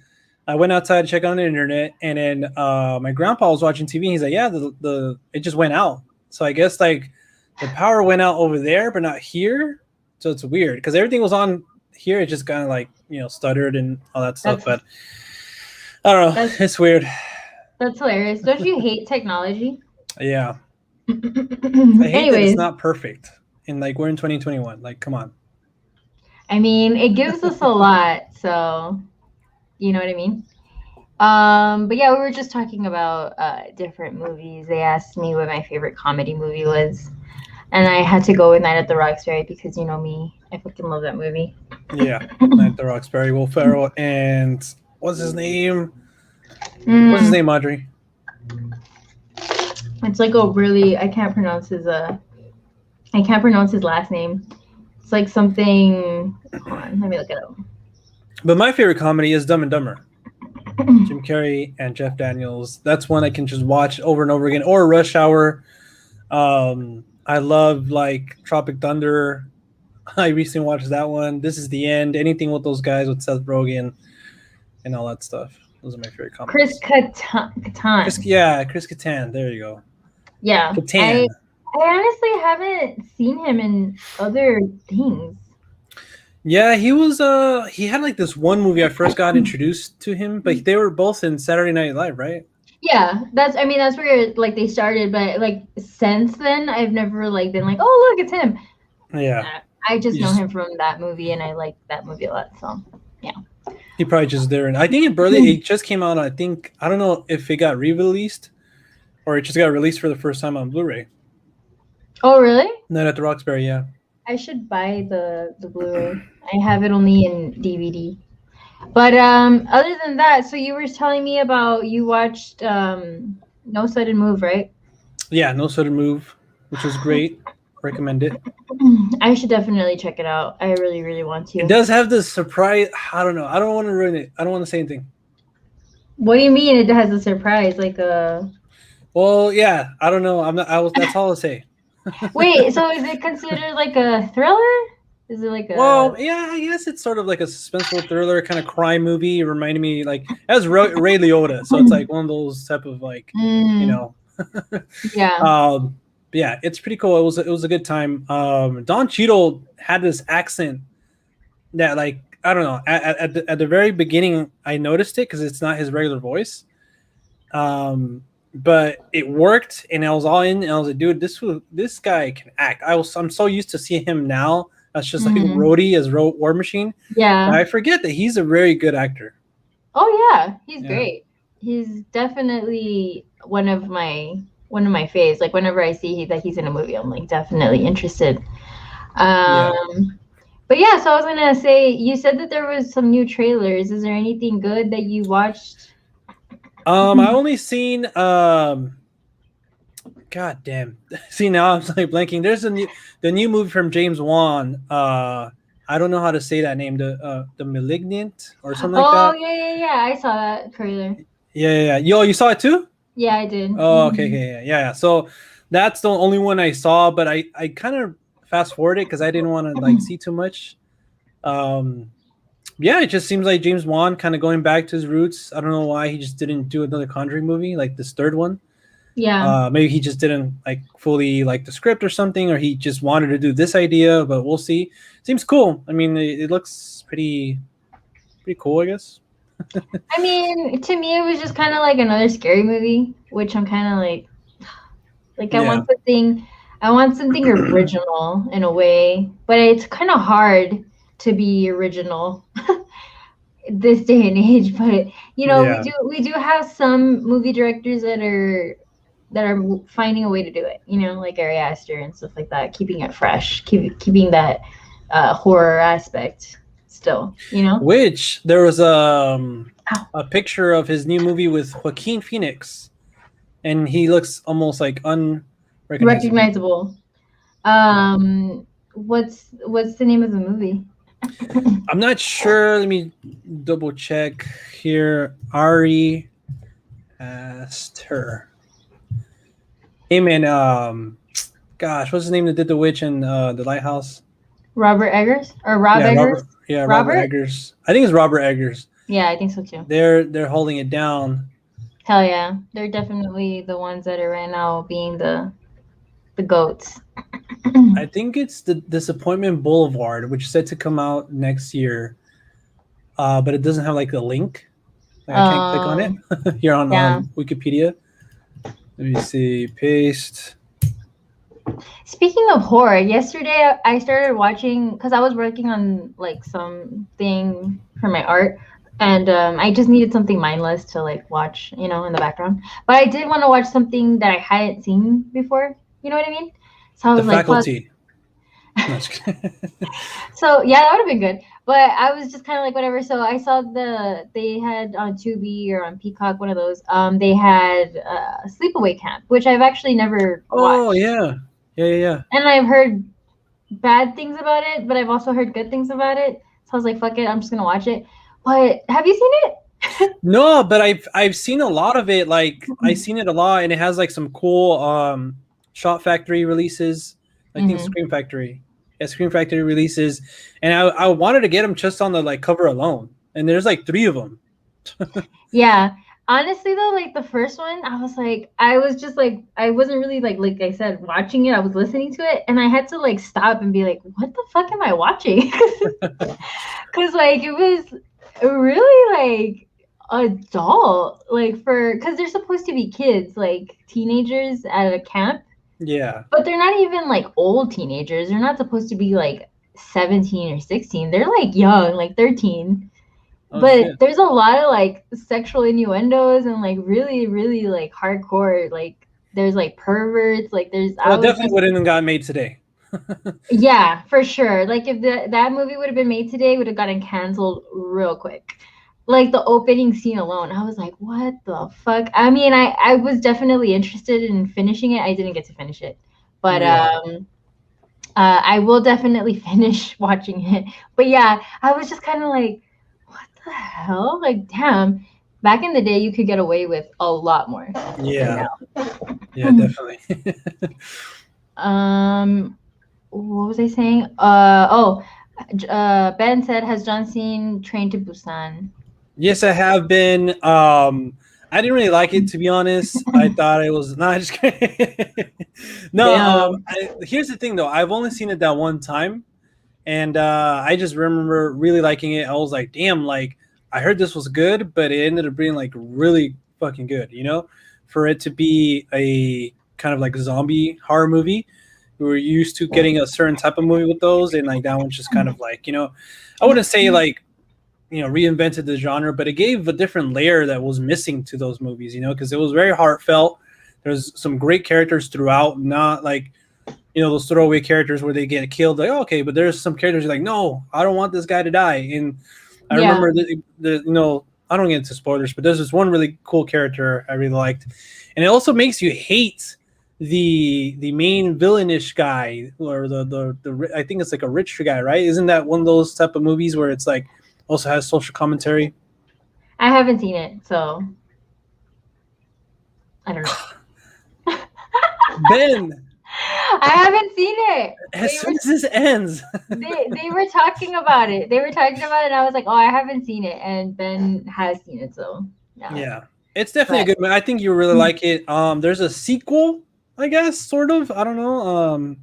I went outside to check on the internet, and then my grandpa was watching TV, and he's like, yeah, it just went out. So I guess like the power went out over there, but not here. So it's weird because everything was on here. It just kind of like, stuttered and all that stuff. But I don't know. It's weird. That's hilarious. Don't you hate technology? Yeah. I hate that it's not perfect. And like we're in 2021. Like, come on. I mean, it gives us a lot. So, you know what I mean? But yeah, we were just talking about different movies. They asked me what my favorite comedy movie was. And I had to go with Night at the Roxbury because you know me. I fucking love that movie. Yeah, Night the Roxbury, Will Ferrell, and what's his name? What's his name, Audrey? It's like a really I can't pronounce his last name. It's like something. Hold on, let me look it up. But my favorite comedy is Dumb and Dumber. Jim Carrey and Jeff Daniels. That's one I can just watch over and over again. Or Rush Hour. I love like Tropic Thunder. I recently watched that one. This Is the End. Anything with those guys with Seth Rogen and all that stuff. Those are my favorite comedies. Chris Kattan. Chris Kattan. There you go. Yeah. Kattan. I honestly haven't seen him in other things. Yeah, he was he had like this one movie I first got introduced to him, but they were both in Saturday Night Live, right? Yeah, that's where like they started, but like since then I've never like been like, oh look, it's him. Yeah. I just know him from that movie and I like that movie a lot, so yeah. He probably just there. And I think it just came out, I don't know if it got re-released or it just got released for the first time on Blu-ray. Oh really? Night at the Roxbury, yeah. I should buy the Blu-ray. I have it only in DVD. But other than that, so you were telling me about you watched No Sudden Move, right? Yeah, No Sudden Move, which was great. Recommend it. I should definitely check it out. I really, really want to. It does have this surprise. I don't know. I don't want to ruin it. I don't want to say anything. What do you mean it has a surprise? Like a... Well, yeah. I don't know. That's all I'll say. Wait, so is it considered like a thriller? Is it like a... Well, yeah, I guess it's sort of like a suspenseful thriller kind of crime movie. It reminded me like it has Ray Liotta, so it's like one of those type of like you know. Yeah. Yeah, it's pretty cool. It was a good time. Don Cheadle had this accent that like I don't know. At the very beginning, I noticed it because it's not his regular voice. But it worked, and I was all in. And I was like, dude, this guy can act. I'm so used to seeing him now. That's just like Rhodey as War Machine. Yeah. But I forget that he's a very good actor. Oh yeah, he's great. He's definitely one of my faves. Like whenever I see that he's in a movie, I'm like definitely interested. But yeah, so I was gonna say, you said that there was some new trailers. Is there anything good that you watched? I only seen God damn. See, now I'm like blanking. There's the new movie from James Wan. I don't know how to say that name. The Malignant or something like that. Oh yeah. I saw that trailer. Yeah. Yo, you saw it too? Yeah, I did. Oh, okay. Yeah. So that's the only one I saw, but I kind of fast forwarded because I didn't want to like see too much. Yeah, it just seems like James Wan kind of going back to his roots. I don't know why he just didn't do another Conjuring movie like this third one. Yeah. Maybe he just didn't like fully like the script or something, or he just wanted to do this idea, but we'll see. Seems cool. I mean, it looks pretty cool, I guess. I mean, to me, it was just kind of like another scary movie, which I'm kind of like I want something original in a way, but it's kind of hard to be original this day and age. But you know, we do have some movie directors that are finding a way to do it. You know, like Ari Aster and stuff like that, keeping it fresh, keeping that horror aspect still. You know, which there was a picture of his new movie with Joaquin Phoenix, and he looks almost like unrecognizable. What's the name of the movie? I'm not sure. Let me double check here. Ari Aster. Hey man, gosh, what's his name that did The Witch and The Lighthouse? Robert Eggers or Rob Eggers? Robert Eggers. I think it's Robert Eggers. Yeah, I think so too. They're holding it down. Hell yeah, they're definitely the ones that are right now being the goats. I think it's the Disappointment Boulevard, which is set to come out next year, but it doesn't have like a link. Like, I can't click on it here on Wikipedia. Let me see. Paste. Speaking of horror, yesterday I started watching because I was working on like something for my art, and I just needed something mindless to like watch, you know, in the background. But I did want to watch something that I hadn't seen before. You know what I mean? So I was The Faculty. So yeah, that would have been good. But I was just kind of like whatever. So I saw they had on Tubi or on Peacock, one of those. They had Sleepaway Camp, which I've actually never Oh watched, yeah. and I've heard bad things about it, but I've also heard good things about it. So I was like, fuck it, I'm just gonna watch it. But have you seen it? No, but I've seen a lot of it. Like I've seen it a lot, and it has like some cool Shot Factory releases. I think Mm-hmm. Scream Factory, yeah, Scream Factory releases, and I wanted to get them just on the like cover alone, and there's like 3 of them. Yeah. Honestly though, like the first one, I was just like I wasn't really like I said watching it. I was listening to it and I had to like stop and be like, what the fuck am I watching? Cuz like it was really like adult like for cuz they're supposed to be kids, like teenagers at a camp, Yeah. but they're not even like old teenagers. They're not supposed to be like 17 or 16. They're like young, like 13, Oh but shit. there's a lot of like sexual innuendos and like really really like hardcore, like there's like perverts, like there's So I it was definitely just wouldn't have got made today. yeah, for sure. Like if that movie would have been made today, would have gotten canceled real quick. Like the opening scene alone, I was like, what the fuck? I mean, I was definitely interested in finishing it. I didn't get to finish it, but Yeah. I will definitely finish watching it. But yeah, I was just kind of like, what the hell? Like, damn, back in the day, you could get away with a lot more than Yeah. Yeah, now. definitely. What was I saying? Ben said, has John seen Train to Busan? Yes, I have been. I didn't really like it, to be honest. I thought it was not just no. Damn. Here's the thing, though. I've only seen it that one time, and I just remember really liking it. I was like, "Damn!" Like I heard this was good, but it ended up being like really fucking good. You know, for it to be a kind of like zombie horror movie. We were used to getting a certain type of movie with those, and like that one's just kind of like, I wouldn't say like reinvented the genre, but it gave a different layer that was missing to those movies, because it was very heartfelt. There's some great characters throughout, not like those throwaway characters where they get killed, like, oh, okay, but there's some characters like, no, I don't want this guy to die. And I Yeah. remember I don't get into spoilers, but there's this one really cool character I really liked, and it also makes you hate the main villainish guy, or the I think it's like a rich guy, right? Isn't that one of those type of movies where it's like also has social commentary? I haven't seen it, so I don't know. Ben, I haven't seen it. as soon as this ends, They were talking about it. They were talking about it, and I was like, oh, I haven't seen it, and Ben has seen it, so yeah. yeah, it's definitely a good movie. I think you really like it. There's a sequel, I guess, sort of. I don't know.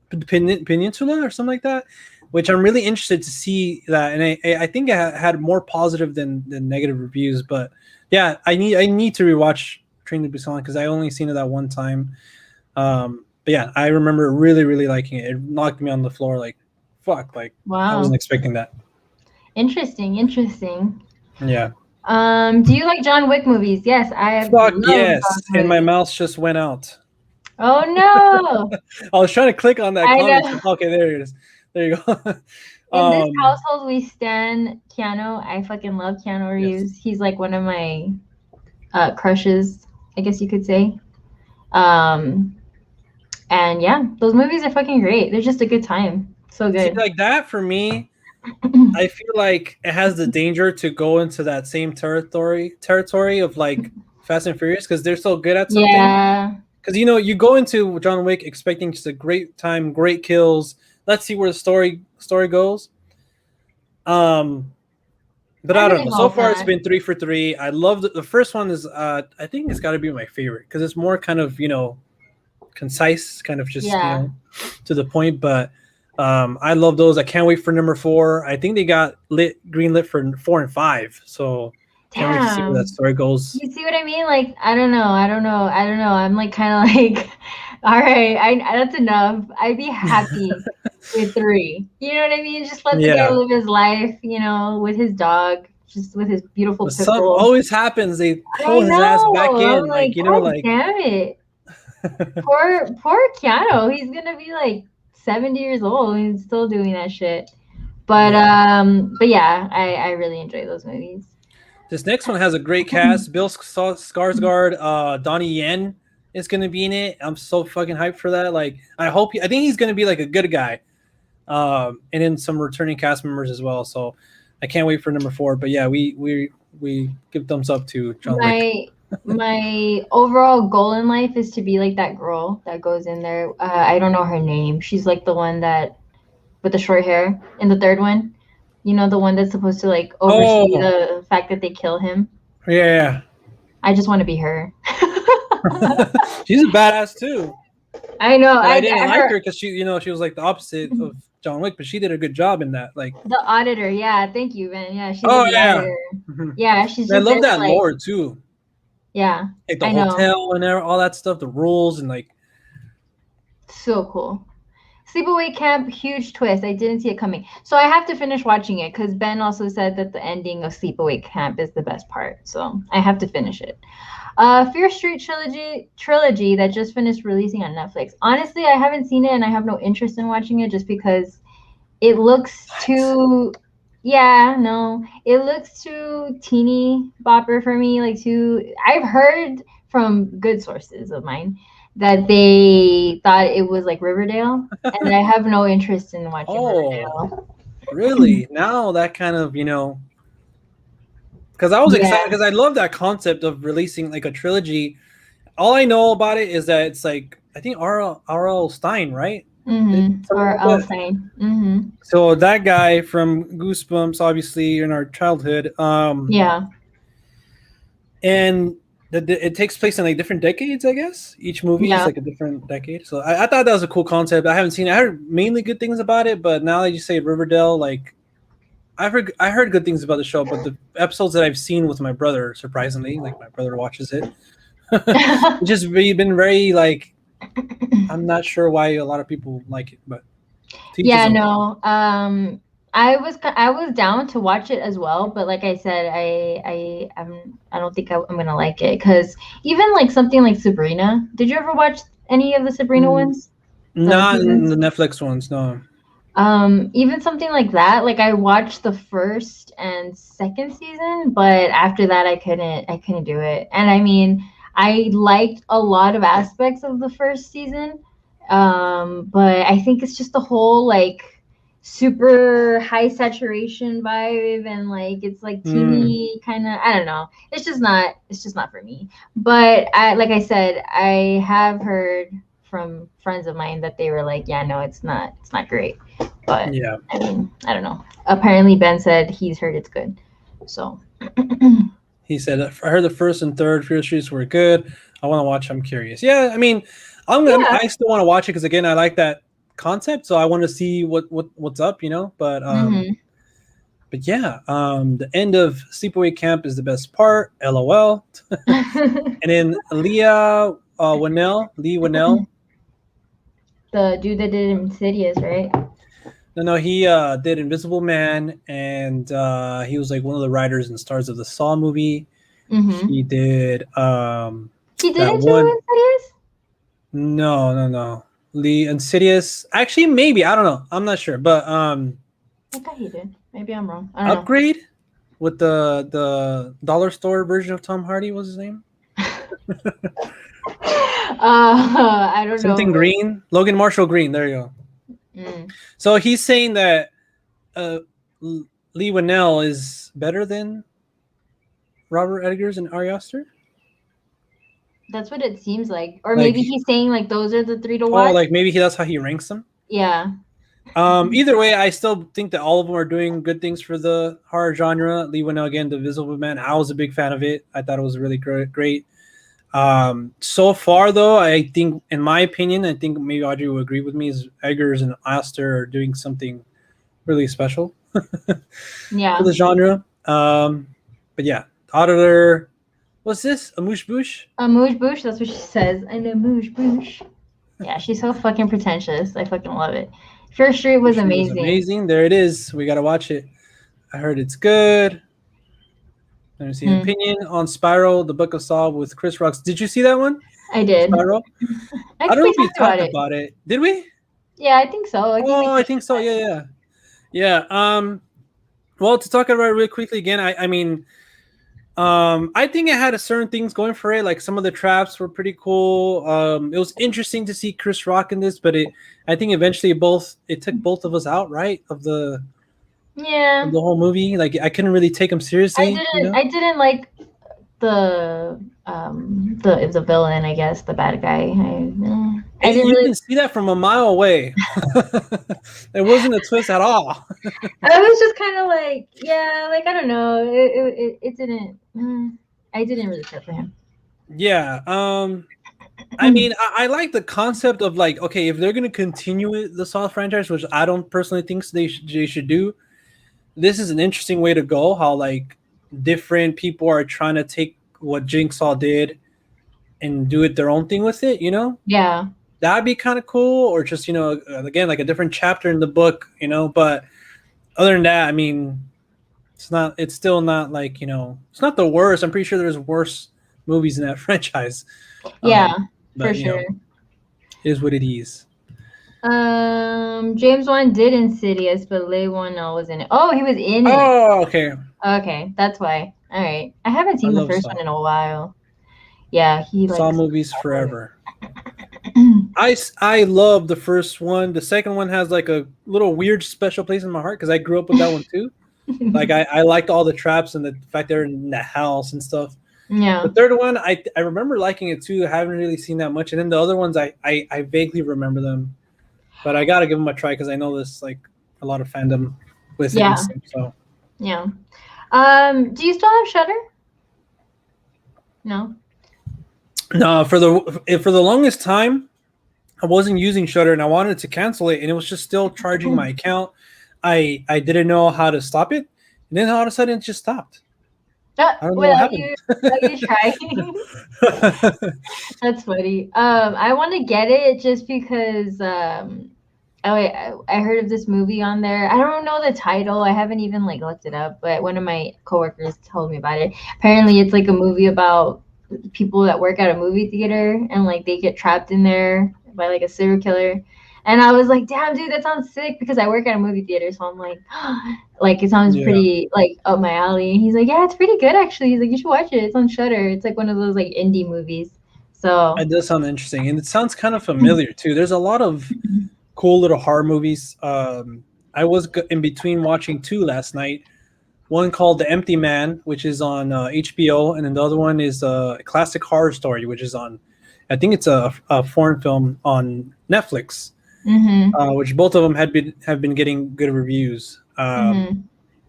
Peninsula or something like that, which I'm really interested to see that, and I think it had more positive than negative reviews. But yeah, I need to rewatch Train to Busan because I only seen it that one time. But yeah, I remember really really liking it. It knocked me on the floor, like fuck, like Wow. I wasn't expecting that. Interesting. Yeah. Do you like John Wick movies? Yes, I Fuck yes, and my mouse just went out. Oh no! I was trying to click on that I comment. know. Okay, there it is. There you go. In this household, we stan Keanu. I fucking love Keanu Reeves. Yes. He's like one of my crushes, I guess you could say. And yeah, those movies are fucking great. They're just a good time. So See, good. like that for me, I feel like it has the danger to go into that same territory of like Fast and Furious because they're so good at something. Yeah. Because you go into John Wick expecting just a great time, great kills. Let's see where the story goes. But I don't know. So far, it's been 3 for 3. I love the first one. Is I think it's got to be my favorite because it's more kind of concise, kind of just to the point. But I love those. I can't wait for number 4. I think they got green lit for 4 and 5. So can't wait to see where that story goes. You see what I mean? Like I don't know. I'm like kind of like, all right, that's enough. I'd be happy with 3. You know what I mean? Just let the guy live his life. With his dog, just with his beautiful pit bull. Always happens. They pull his ass back in, like damn it. Poor Keanu. He's gonna be like 70 years old and he's still doing that shit. But yeah, I really enjoy those movies. This next one has a great cast. Bill Skarsgård, Donnie Yen is going to be in it. I'm so fucking hyped for that. Like, I think he's going to be like a good guy. And then some returning cast members as well. So I can't wait for number 4. But yeah, we give thumbs up to John Wick. My overall goal in life is to be like that girl that goes in there. I don't know her name. She's like the one that with the short hair in the third one. You know, the one that's supposed to like oversee the fact that they kill him. Yeah. I just want to be her. She's a badass too. I know. I didn't like her because she was like the opposite of John Wick, but she did a good job in that. Like the auditor, yeah. Thank you, man. Yeah, she's auditor. Mm-hmm. Yeah, she's. I love that lore too. Yeah, like the hotel and all that stuff, the rules and like. So cool. Sleepaway Camp, huge twist. I didn't see it coming. So I have to finish watching it because Ben also said that the ending of Sleepaway Camp is the best part. So I have to finish it. Fear Street trilogy that just finished releasing on Netflix. Honestly, I haven't seen it and I have no interest in watching it just because it looks too... Yeah, no. It looks too teeny bopper for me. I've heard from good sources of mine that they thought it was like Riverdale, and I have no interest in watching Riverdale. Really? Now that kind of, because I was excited because I love that concept of releasing like a trilogy. All I know about it is that it's like, I think R.L. Stein, right? Mm-hmm. R.L. Stein. Mm-hmm. So that guy from Goosebumps, obviously in our childhood. Yeah. And it takes place in like different decades, I guess. Each movie is like a different decade. So I thought that was a cool concept. I haven't seen it. I heard mainly good things about it, but now that you say Riverdale, like I heard good things about the show, but the episodes that I've seen with my brother, surprisingly, like my brother watches it, just been very like, I'm not sure why a lot of people like it, but I was down to watch it as well, but like I said, I don't think I'm gonna like it because even like something like Sabrina. Did you ever watch any of the Sabrina ones? Not in the Netflix ones, no. Even something like that. Like I watched the first and second season, but after that I couldn't do it. And I mean, I liked a lot of aspects of the first season, but I think it's just the whole like super high saturation vibe and like it's like teeny kind of, I don't know. It's just not for me. But like I said, I have heard from friends of mine that they were like, yeah, no, it's not great. But yeah, I mean, I don't know. Apparently Ben said he's heard it's good. So he said, I heard the first and third Fear Streets were good. I want to watch. I'm curious. Yeah, I mean, I still want to watch it because again, I like that concept, so I want to see what's up, But but yeah, the end of Sleepaway Camp is the best part. LOL. And then Lee Winnell, the dude that did Insidious, right? No, he did Invisible Man, and he was like one of the writers and stars of the Saw movie. Mm-hmm. He did. He didn't do Insidious? No. Lee Insidious. Actually, maybe, I don't know. I'm not sure, but I thought he did. Maybe I'm wrong. I don't Upgrade know. With the dollar store version of Tom Hardy. What's his name? I don't know. Something Green. Logan Marshall Green. There you go. So he's saying that Lee Winnell is better than Robert Eggers and Ari Aster. That's what it seems like, or maybe he's saying like those are the 3 to watch. Oh, like maybe that's how he ranks them. Yeah. Either way, I still think that all of them are doing good things for the horror genre. Lee Winnell again, The Invisible Man. I was a big fan of it. I thought it was really great. So far, though, I think, in my opinion, I think maybe Audrey will agree with me, is Eggers and Aster are doing something really special for the genre. But yeah, Auditor. What's this? Amouche Bouche? Amouche Bouche, that's what she says. I know Amouche Bouche. Yeah, she's so fucking pretentious. I fucking love it. First Street was amazing. There it is. We gotta watch it. I heard it's good. Let me see an opinion on Spiral, the Book of Saw with Chris Rock. Did you see that one? I did. Spiral? I don't know if we talked about it. Did we? Yeah, I think so. I think so. Yeah. Yeah. Well, to talk about it really quickly again, I mean, I think it had a certain things going for it. Like some of the traps were pretty cool. It was interesting to see Chris Rock in this, but I think eventually it took both of us out, right, of the Yeah, whole movie. Like I couldn't really take him seriously, you know. I didn't like the villain, I guess, the bad guy. I didn't You really. can see that from a mile away. It wasn't a twist at all. I was just kind of like, yeah, like I don't know. It didn't. I didn't really care for him. Yeah. I mean, I like the concept of like, okay, if they're gonna continue the Saw franchise, which I don't personally think they should do, this is an interesting way to go. How like different people are trying to take what Jigsaw did and do it their own thing with it. You know, Yeah. that'd be kind of cool. Or just again like a different chapter in the book. You know, but other than that, I mean, it's not. It's still not like it's not the worst. I'm pretty sure there's worse movies in that franchise. Yeah, But, for sure. it is what it is. James Wan did Insidious, but Leigh Whannell was in it. Oh, he was in it. Oh, okay. Okay, that's why. All right, I haven't seen the first Saw. one in a while. Yeah, he Saw movies forever. I love the first one. The second one has like a little weird special place in my heart because I grew up with that one too. Like I liked all the traps and the fact they're in the house and stuff. Yeah. The third one, I remember liking it too. I haven't really seen that much, and then the other ones, I vaguely remember them, but I gotta give them a try because I know there's like a lot of fandom with it. So yeah. Do you still have Shudder? No. No, for the longest time, I wasn't using Shudder, and I wanted to cancel it, and it was just still charging my account. I didn't know how to stop it, and then all of a sudden it just stopped. I don't know what happened. Are you trying? That's funny. I want to get it just because I heard of this movie on there. I don't know the title. I haven't even like looked it up, but one of my coworkers told me about it. Apparently, it's like a movie about people that work at a movie theater and like they get trapped in there by like a serial killer. And I was like, damn, dude, that sounds sick because I work at a movie theater. So I'm like, like, it sounds pretty, like, up my alley. And he's like, yeah, it's pretty good, actually. He's like, you should watch it. It's on Shudder. It's like one of those, like, indie movies. So it does sound interesting. And it sounds kind of familiar, too. There's a lot of cool little horror movies. I was in between watching two last night. One called The Empty Man, which is on HBO. And then the other one is a classic horror story, which is on, I think it's a foreign film on Netflix. Which both of them have been getting good reviews.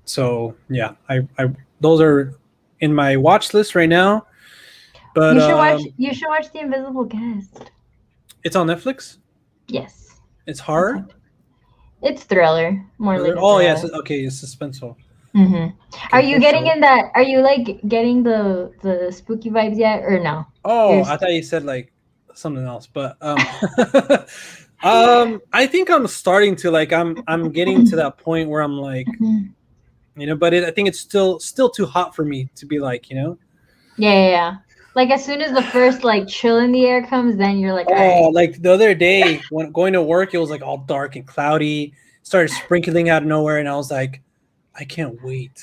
So yeah, I those are in my watch list right now. But you should watch The Invisible Guest. It's on Netflix. Yes. It's horror. It's thriller, more like. Oh yes, okay, it's suspenseful. Okay, are you getting in that? Are you like getting the spooky vibes yet, or no? Oh, I thought you said like something else, but I think I'm starting to like I'm getting to that point where I'm like, but I think it's still too hot for me to be like, Yeah. Like as soon as the first like chill in the air comes, then you're like, like the other day when going to work, it was like all dark and cloudy, started sprinkling out of nowhere, and I was like, I can't wait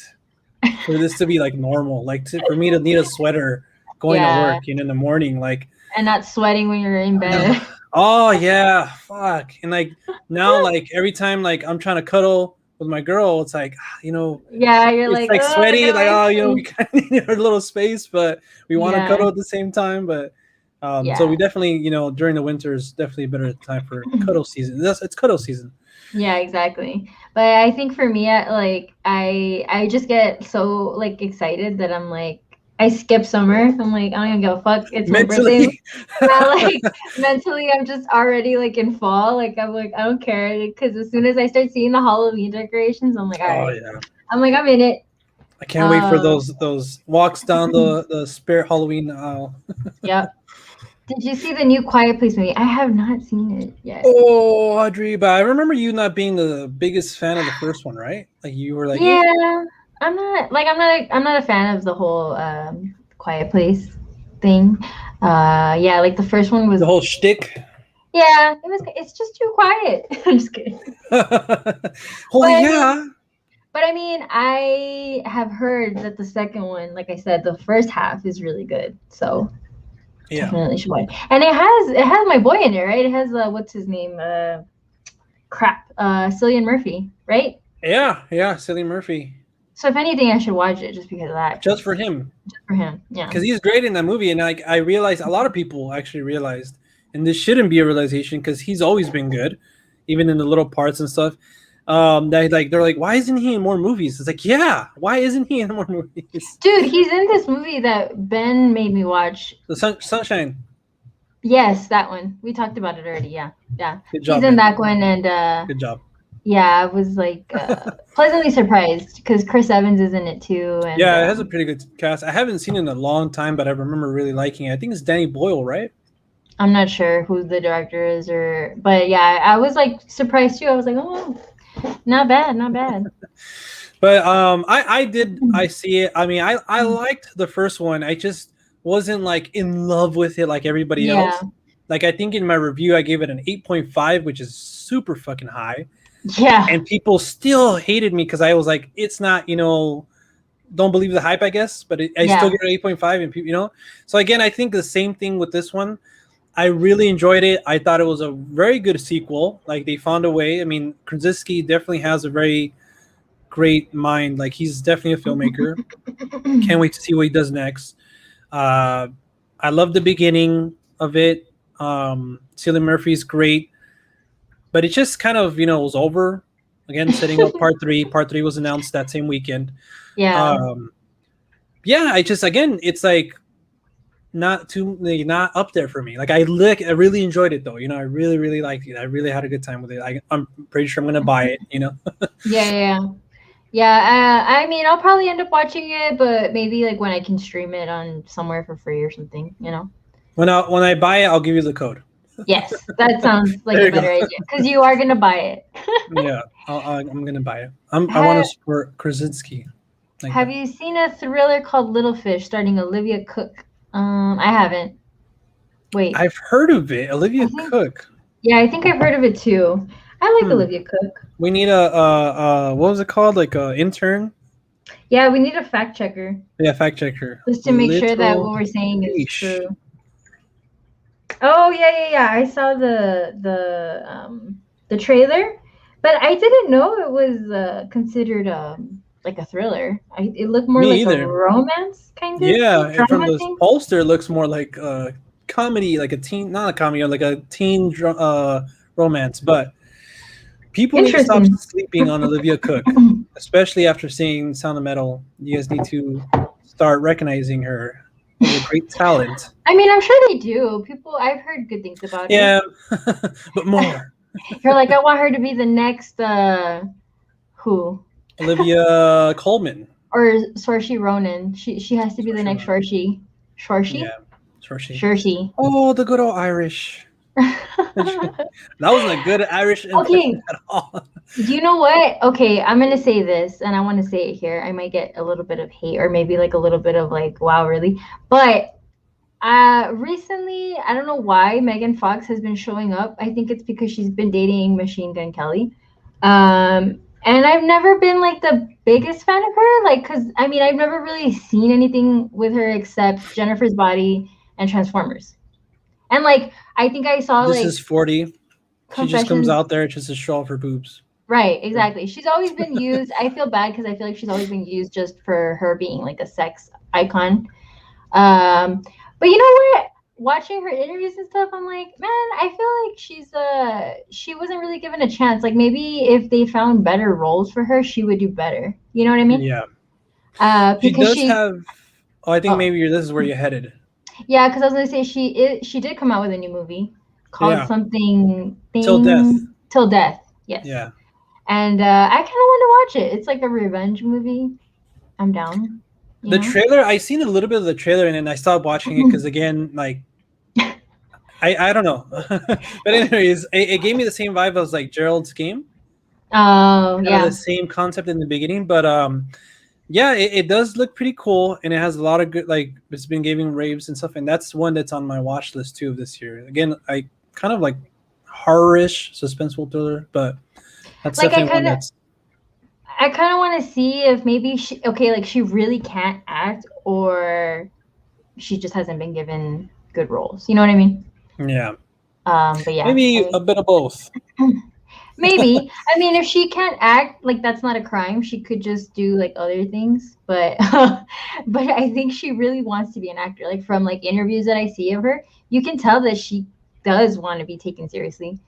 for this to be like normal, like for me to need a sweater going to work, in the morning, like, and not sweating when you're in bed. Oh yeah, fuck. And like now, like every time like I'm trying to cuddle with my girl, it's like, you're it's like sweaty, like we kind of need our little space, but we want to cuddle at the same time. But so we definitely, during the winter is definitely a better time for cuddle season. It's cuddle season. Yeah, exactly. But I think for me, like I just get so like excited that I'm like, I skip summer. I'm like, I don't even give a fuck. It's my birthday. Like mentally, I'm just already like in fall. Like I'm like, I don't care, because as soon as I start seeing the Halloween decorations, I'm like, all right. Yeah. I'm like, I'm in it. I can't wait for those walks down the Spirit Halloween aisle. Yep. Did you see the new Quiet Place movie? I have not seen it yet. Oh, Audrey, but I remember you not being the biggest fan of the first one, right? Like you were like, yeah. I'm not a fan of the whole Quiet Place thing. Like the first one was the whole shtick. Yeah, it's just too quiet. I'm just kidding. Oh yeah. But I mean, I have heard that the second one, like I said, the first half is really good. So Yeah. definitely should watch. And it has my boy in it, right? It has what's his name? Cillian Murphy, right? Yeah, Cillian Murphy. So if anything, I should watch it just because of that. Just for him. Just for him, yeah. Because he's great in that movie, and like I realized a lot of people actually realized, and this shouldn't be a realization because he's always been good, even in the little parts and stuff. They're like, why isn't he in more movies? It's like, yeah, why isn't he in more movies? Dude, he's in this movie that Ben made me watch. The Sunshine. Yes, that one. We talked about it already. Yeah. Good job, He's in Ben. that one, and Good job. yeah, I was like pleasantly surprised because Chris Evans is in it too. And, yeah, it has a pretty good cast. I haven't seen it in a long time, but I remember really liking it. I think it's Danny Boyle, right? I'm not sure who the director is, but yeah, I was like surprised too. I was like, oh, not bad. But I see it. I mean, I liked the first one. I just wasn't like in love with it like everybody else. Like I think in my review I gave it an 8.5, which is super fucking high. Yeah. And people still hated me because I was like, it's not, don't believe the hype, I guess. But I still get an 8.5, and people, So again, I think the same thing with this one. I really enjoyed it. I thought it was a very good sequel. Like they found a way. I mean, Krasinski definitely has a very great mind. Like he's definitely a filmmaker. Can't wait to see what he does next. I love the beginning of it. Cillian Murphy's great, but it just kind of was over. Again, setting up part 3. Part 3 was announced that same weekend. Yeah. It's like not up there for me. Like I really enjoyed it though. I really, really liked it. I really had a good time with it. I'm pretty sure I'm gonna buy it. Yeah. I mean, I'll probably end up watching it, but maybe like when I can stream it on somewhere for free or something. When I buy it, I'll give you the code. Yes, that sounds like a better idea because you are gonna buy it. Yeah, I'm gonna buy it. I want to support Krasinski. Have you seen a thriller called Little Fish starring Olivia Cook? I haven't. Wait. I've heard of it. Olivia Cook. Yeah, I think I've heard of it too. I like Olivia Cook. We need a what was it called? Like a intern? Yeah, we need a fact checker. Yeah, fact checker. Just to make sure that what we're saying is true. Oh yeah. I saw the trailer, but I didn't know it was considered like a thriller. It looked more like a romance kind of. Yeah, from the poster, it looks more like a comedy, like a teen, not a comedy, like a teen romance. But people need to stop sleeping on Olivia Cook, especially after seeing Sound of Metal. You guys need to start recognizing her as a great talent. I mean, I'm sure they do. I've heard good things about her. Yeah, but more. You're like, I want her to be the next who? Olivia Colman. Or Saoirse Ronan. She has to be the next Saoirse. Saoirse? Yeah, Saoirse. Saoirse. Oh, the good old Irish. That wasn't a good Irish impression at all. You know what? Okay, I'm gonna say this, and I want to say it here. I might get a little bit of hate, or maybe like a little bit of like, wow, really? But recently, I don't know why Megan Fox has been showing up. I think it's because she's been dating Machine Gun Kelly. And I've never been like the biggest fan of her, like, cause I mean, I've never really seen anything with her except Jennifer's Body and Transformers. And like, I think I saw This is 40. She just comes out there just to show off her boobs. Right, exactly. She's always been used. I feel bad because I feel like she's always been used just for her being like a sex icon. But you know what? Watching her interviews and stuff, I'm like, man, I feel like she wasn't really given a chance. Like maybe if they found better roles for her, she would do better. You know what I mean? Yeah. Because she does have. Oh, I think maybe this is where you're headed. Yeah, because I was gonna say she did come out with a new movie called something Till Death. Till Death. Yes. Yeah. And I kind of want to watch it. It's like a revenge movie. I'm down. The trailer, I seen a little bit of the trailer and then I stopped watching it because again, like, I don't know. But anyways, it gave me the same vibe as like Gerald's Game. Oh, yeah. The same concept in the beginning, but yeah, it does look pretty cool and it has a lot of good, like, it's been giving raves and stuff, and that's one that's on my watch list too of this year. Again, I kind of like horror-ish, suspenseful thriller, but that's Like definitely one that's. I kind of want to see if maybe she really can't act, or she just hasn't been given good roles. You know what I mean? Yeah. But yeah, Maybe a bit of both. maybe. I mean, if she can't act, like that's not a crime. She could just do like other things. But but I think she really wants to be an actor. Like from like interviews that I see of her, you can tell that she does want to be taken seriously.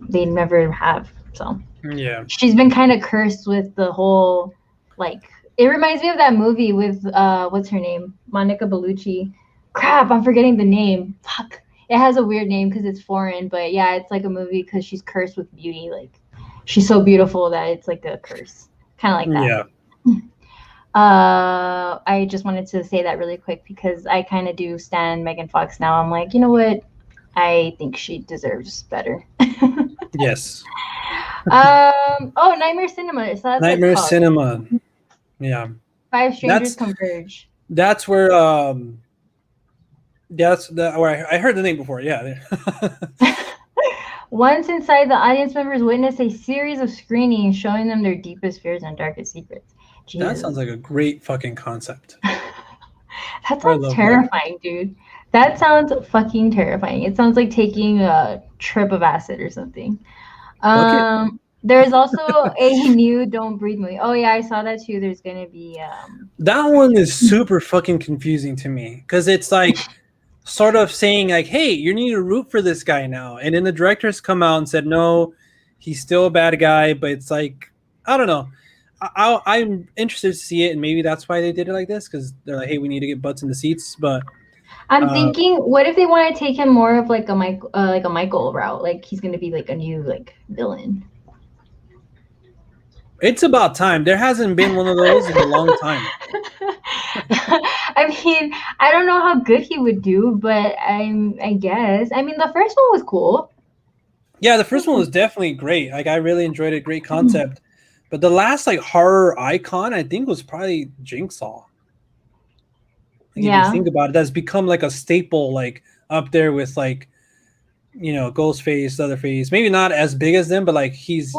They never have. So Yeah. she's been kind of cursed with the whole like. It reminds me of that movie with what's her name, Monica Bellucci. Crap, I'm forgetting the name. Fuck. It has a weird name because it's foreign, but yeah, it's like a movie because she's cursed with beauty. Like she's so beautiful that it's like a curse, kind of like that. Yeah. I just wanted to say that really quick because I kind of do stan Megan Fox now. I'm like, you know what? I think she deserves better. Yes. Oh, Nightmare Cinema. So that's Nightmare like Cinema. Yeah. Five Strangers Converge. That's where where I heard the name before. Yeah. Once inside, the audience members witness a series of screenings showing them their deepest fears and darkest secrets. Jesus. That sounds like a great fucking concept. That sounds terrifying, dude. That sounds fucking terrifying. It sounds like taking a trip of acid or something. There's also a new Don't Breathe movie. Oh yeah, I saw that too. There's gonna be that one is super fucking confusing to me because it's like sort of saying like, hey, you need to root for this guy now, and then the directors come out and said no, he's still a bad guy, but it's like, I don't know. I'm interested to see it, and maybe that's why they did it like this, because they're like, hey, we need to get butts in the seats. But I'm thinking, what if they want to take him more of like a Michael route, like he's gonna be like a new like villain. It's about time. There hasn't been one of those in a long time. I mean, I don't know how good he would do, but I guess. I mean, the first one was cool. Yeah, the first one was definitely great. Like I really enjoyed it. Great concept. But the last like horror icon, I think, was probably Jigsaw. Like, if you think about it, that's become like a staple, like up there with like, Ghostface, Leatherface. Maybe not as big as them, but like he's,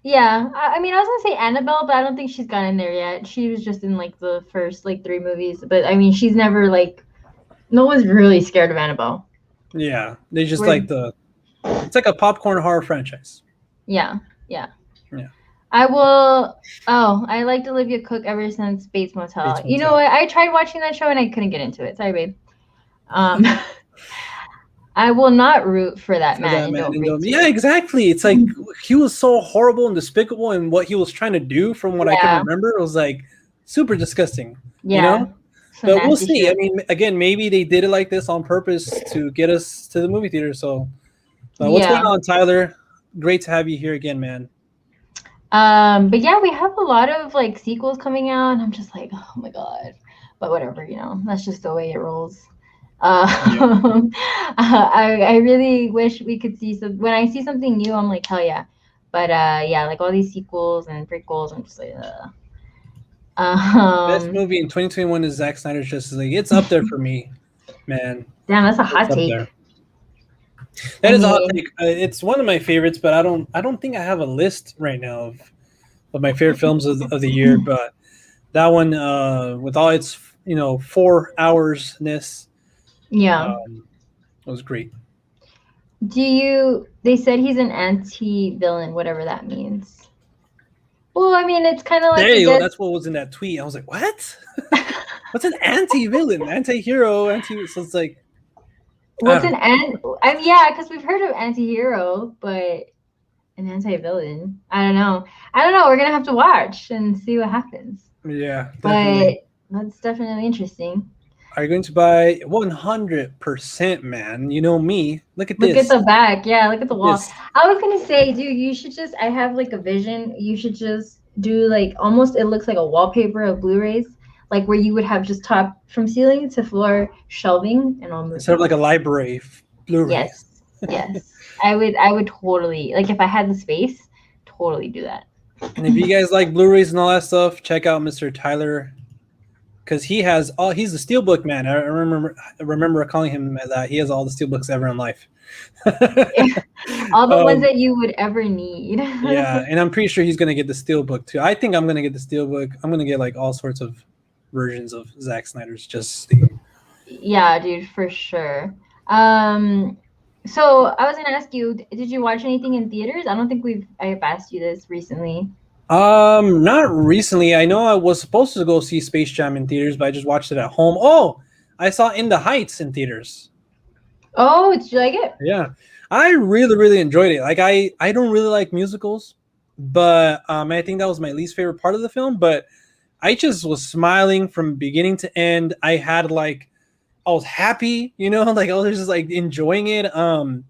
Yeah, I mean, I was gonna say Annabelle, but I don't think she's gotten there yet. She was just in like the first like 3 movies, but I mean, she's never like, no one's really scared of Annabelle. Yeah, they just it's like a popcorn horror franchise. Yeah. I liked Olivia Cook ever since Bates Motel. You know what? I tried watching that show and I couldn't get into it. Sorry, babe. I will not root for that man. Yeah, exactly. It's like he was so horrible and despicable, and what he was trying to do, from what I can remember, it was like super disgusting. Yeah. But we'll see. I mean, again, maybe they did it like this on purpose to get us to the movie theater. So, what's going on, Tyler? Great to have you here again, man. But yeah, we have a lot of like sequels coming out, and I'm just like, oh my god. But whatever, that's just the way it rolls. I really wish we could see some. When I see something new, I'm like, hell yeah. But yeah, like all these sequels and prequels, I'm just like, Best movie in 2021 is Zack Snyder's Justice League. It's up there for me, man. Damn, that's a hot take. That is a hot take. It's one of my favorites, but I don't think I have a list right now of my favorite films of the year. But that one, with all its 4 hoursness, it was great. They said he's an anti-villain, whatever that means. Well, I mean, it's kind of like... There you go. That's what was in that tweet. I was like, what? What's an anti-villain? Anti-hero? So it's like... What's an yeah, because we've heard of anti-hero, but an anti-villain. I don't know. We're going to have to watch and see what happens. Yeah, definitely. But that's definitely interesting. Are you going to buy 100%, man? You know me. Look at this. Look at the back. Yeah, look at the wall. I was going to say, dude, you should just... I have like a vision. You should just do like almost... It looks like a wallpaper of Blu-rays. Like where you would have just top from ceiling to floor shelving and all. Instead of like a library Blu-ray. Yes. I would totally, like if I had the space, totally do that. And if you guys like Blu-rays and all that stuff, check out Mr. Tyler because he's the steelbook man. I remember calling him that. He has all the steelbooks ever in life. All the ones that you would ever need. Yeah, and I'm pretty sure he's gonna get the steelbook too. I think I'm gonna get the steelbook. I'm gonna get like all sorts of versions of Zack Snyder's Justice League. Yeah, dude, for sure. So I was gonna ask you, did you watch anything in theaters? I don't think I've asked you this recently. Not recently. I know I was supposed to go see Space Jam in theaters, but I just watched it at home. Oh, I saw In the Heights in theaters. Oh, did you like it? Yeah, I really, really enjoyed it. Like I don't really like musicals, but I think that was my least favorite part of the film. But I just was smiling from beginning to end. I was happy, like I was just like enjoying it. And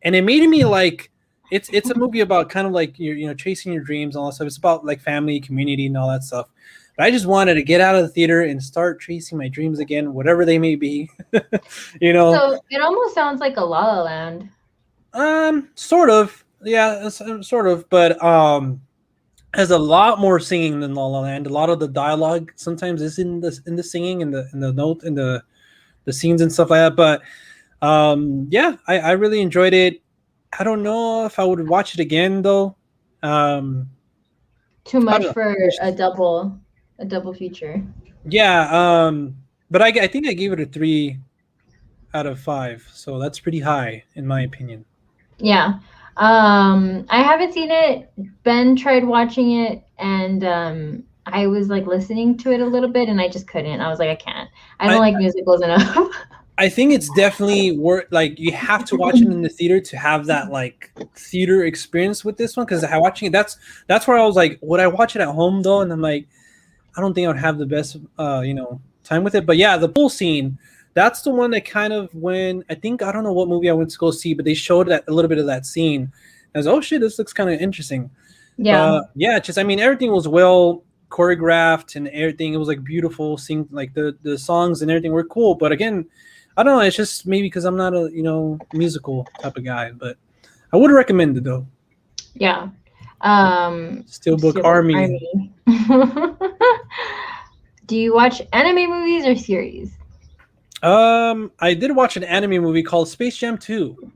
it made me like it's a movie about kind of like you're chasing your dreams and all that stuff. It's about like family, community, and all that stuff. But I just wanted to get out of the theater and start chasing my dreams again, whatever they may be. So it almost sounds like a La La Land. Sort of, yeah, sort of, but has a lot more singing than La La Land. A lot of the dialogue sometimes is in the singing and the note and the scenes and stuff like that. But yeah, I really enjoyed it. I don't know if I would watch it again though. Too much for a double feature. Yeah, but I think I gave it a 3 out of 5, so that's pretty high in my opinion. Yeah. I haven't seen it. Ben tried watching it, and I was like listening to it a little bit, and I just couldn't. I was like, I can't. I don't like musicals enough. I think it's definitely worth, like, you have to watch it in the theater to have that like theater experience with this one. Because watching it, that's where I was like, would I watch it at home though? And I'm like, I don't think I would have the best time with it. But yeah, the pool scene, that's the one that kind of when I don't know what movie I went to go see, but they showed that a little bit of that scene. I was, oh shit, this looks kind of interesting. Yeah. Yeah, just everything was well choreographed and everything. It was like beautiful. Seeing like the songs and everything were cool. But again, I don't know. It's just maybe because I'm not a musical type of guy, but I would recommend it though. Yeah. Steelbook Army. Do you watch anime movies or series? I did watch an anime movie called Space Jam 2.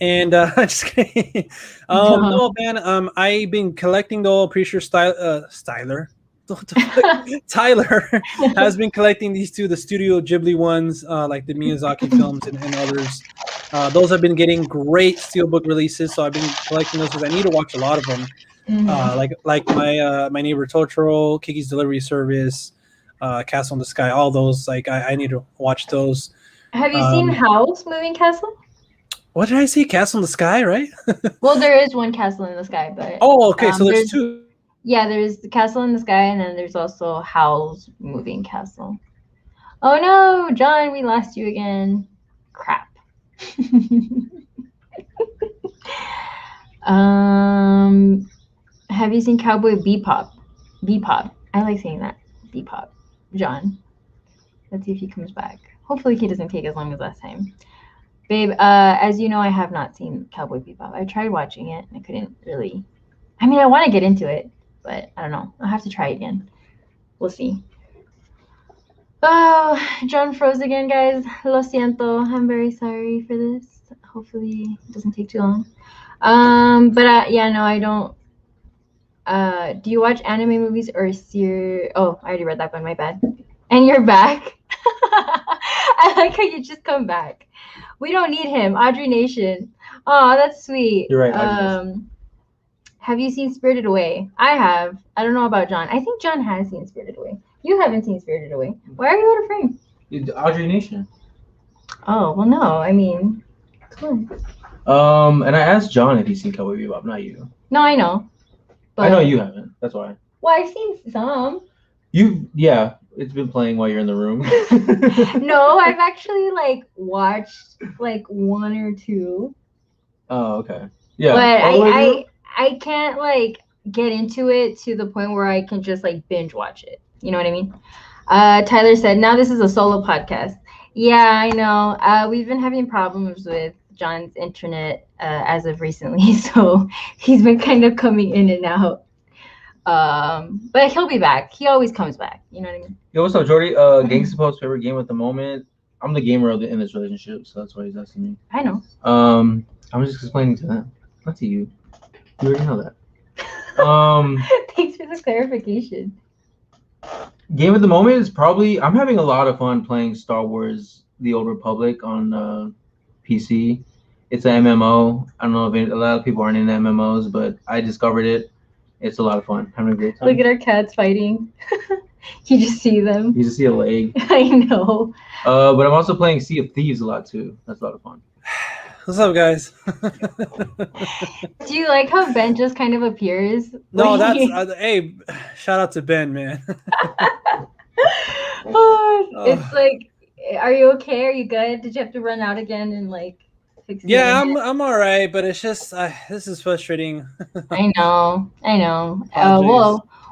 And just kidding. No, man. I've been collecting though. Pretty sure Tyler has been collecting these two, the Studio Ghibli ones, like the Miyazaki films and others. Those have been getting great steelbook releases, so I've been collecting those because I need to watch a lot of them. Like my Neighbor Totoro, Kiki's Delivery Service, Castle in the Sky, all those. Like I need to watch those. Have you seen Howl's Moving Castle? What did I see? Castle in the Sky, right? Well, there is one Castle in the Sky, but okay, so there's two. Yeah, there's the Castle in the Sky, and then there's also Howl's Moving Castle. Oh no, John, we lost you again. Crap. Have you seen Cowboy Bebop? Bebop. I like saying that. Bebop. John. Let's see if he comes back. Hopefully he doesn't take as long as last time. Babe, as you know, I have not seen Cowboy Bebop. I tried watching it, and I couldn't really. I mean, I want to get into it, but I don't know. I'll have to try again. We'll see. Oh, John froze again, guys. Lo siento. I'm very sorry for this. Hopefully it doesn't take too long. But yeah, no, I don't. Do you watch anime movies or series? Oh, I already read that one. My bad. And you're back. I like how you just come back. We don't need him. Audrey Nation. Oh, that's sweet. You're right. Have you seen Spirited Away? I have. I don't know about John. I think John has seen Spirited Away. You haven't seen Spirited Away. Why are you out of frame? Audrey Nation. Oh, well, no. I mean, come on. And I asked John if he's seen Cowboy Bebop, not you. No, I know. But I know you haven't. That's why. Well, I've seen some. Yeah, it's been playing while you're in the room. No, I've actually watched one or two. Oh, okay. Yeah. But I can't get into it to the point where I can just binge watch it. You know what I mean? Tyler said, now this is a solo podcast. Yeah, I know. We've been having problems with John's internet as of recently, so he's been kind of coming in and out. But he'll be back. He always comes back. You know what I mean? Yo, what's up, Jordy? Gangsta Pope's favorite game at the moment. I'm the gamer in this relationship, so that's why he's asking me. I know. I'm just explaining to them, not to you. You already know that. Thanks for the clarification. Game of the moment is probably, I'm having a lot of fun playing Star Wars: The Old Republic on PC. It's an MMO. I don't know if a lot of people aren't into MMOs, but I discovered it. It's a lot of fun. Having a great time. Look at our cats fighting. You just see them. You just see a leg. I know. But I'm also playing Sea of Thieves a lot too. That's a lot of fun. What's up, guys? Do you like how Ben just kind of appears? No, that's hey, shout out to Ben, man. It's like, are you okay? Are you good? Did you have to run out again and like fix it? Yeah, I'm all right, but it's just this is frustrating. I know.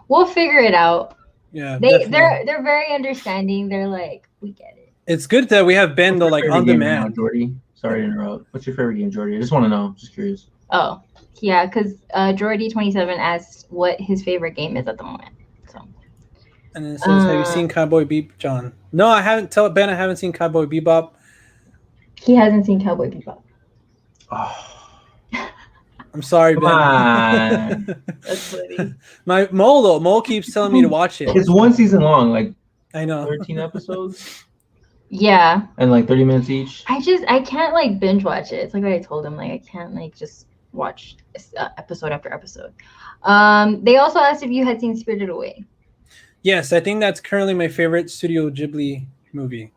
We'll figure it out. Yeah, they're very understanding. They're like, we get it. It's good that we have Ben though, like on demand. Now, Jordy? Sorry to interrupt. What's your favorite game, Jordy? I just want to know. Just curious. Oh, yeah, because Jordy27 asked what his favorite game is at the moment. So. And it says, "Have you seen Cowboy Bebop, John?" No, I haven't. Tell Ben I haven't seen Cowboy Bebop. He hasn't seen Cowboy Bebop. Oh. I'm sorry, Come Ben. on. That's funny. My Mole keeps telling me to watch it. It's one season long, like I know. 13 episodes. Yeah. And like 30 minutes each. I can't like binge watch it. It's like what I told him. Like I can't like just watch episode after episode. They also asked if you had seen Spirited Away. Yes, I think that's currently my favorite Studio Ghibli movie.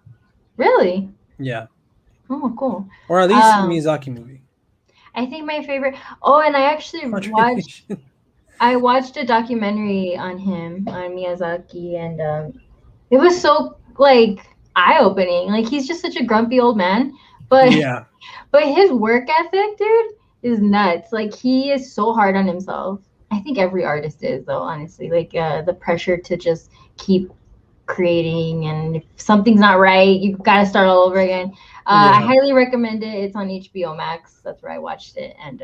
Really? Yeah. Oh, cool. Or at least Miyazaki movie. I think my favorite. Oh, and I actually watched a documentary on him, on Miyazaki, and it was so like eye-opening. Like he's just such a grumpy old man, but yeah, but his work ethic, dude, is nuts. Like he is so hard on himself. I think every artist is, though, honestly. Like the pressure to just keep creating, and if something's not right, you've got to start all over again. I highly recommend it. It's on HBO Max. That's where I watched it, and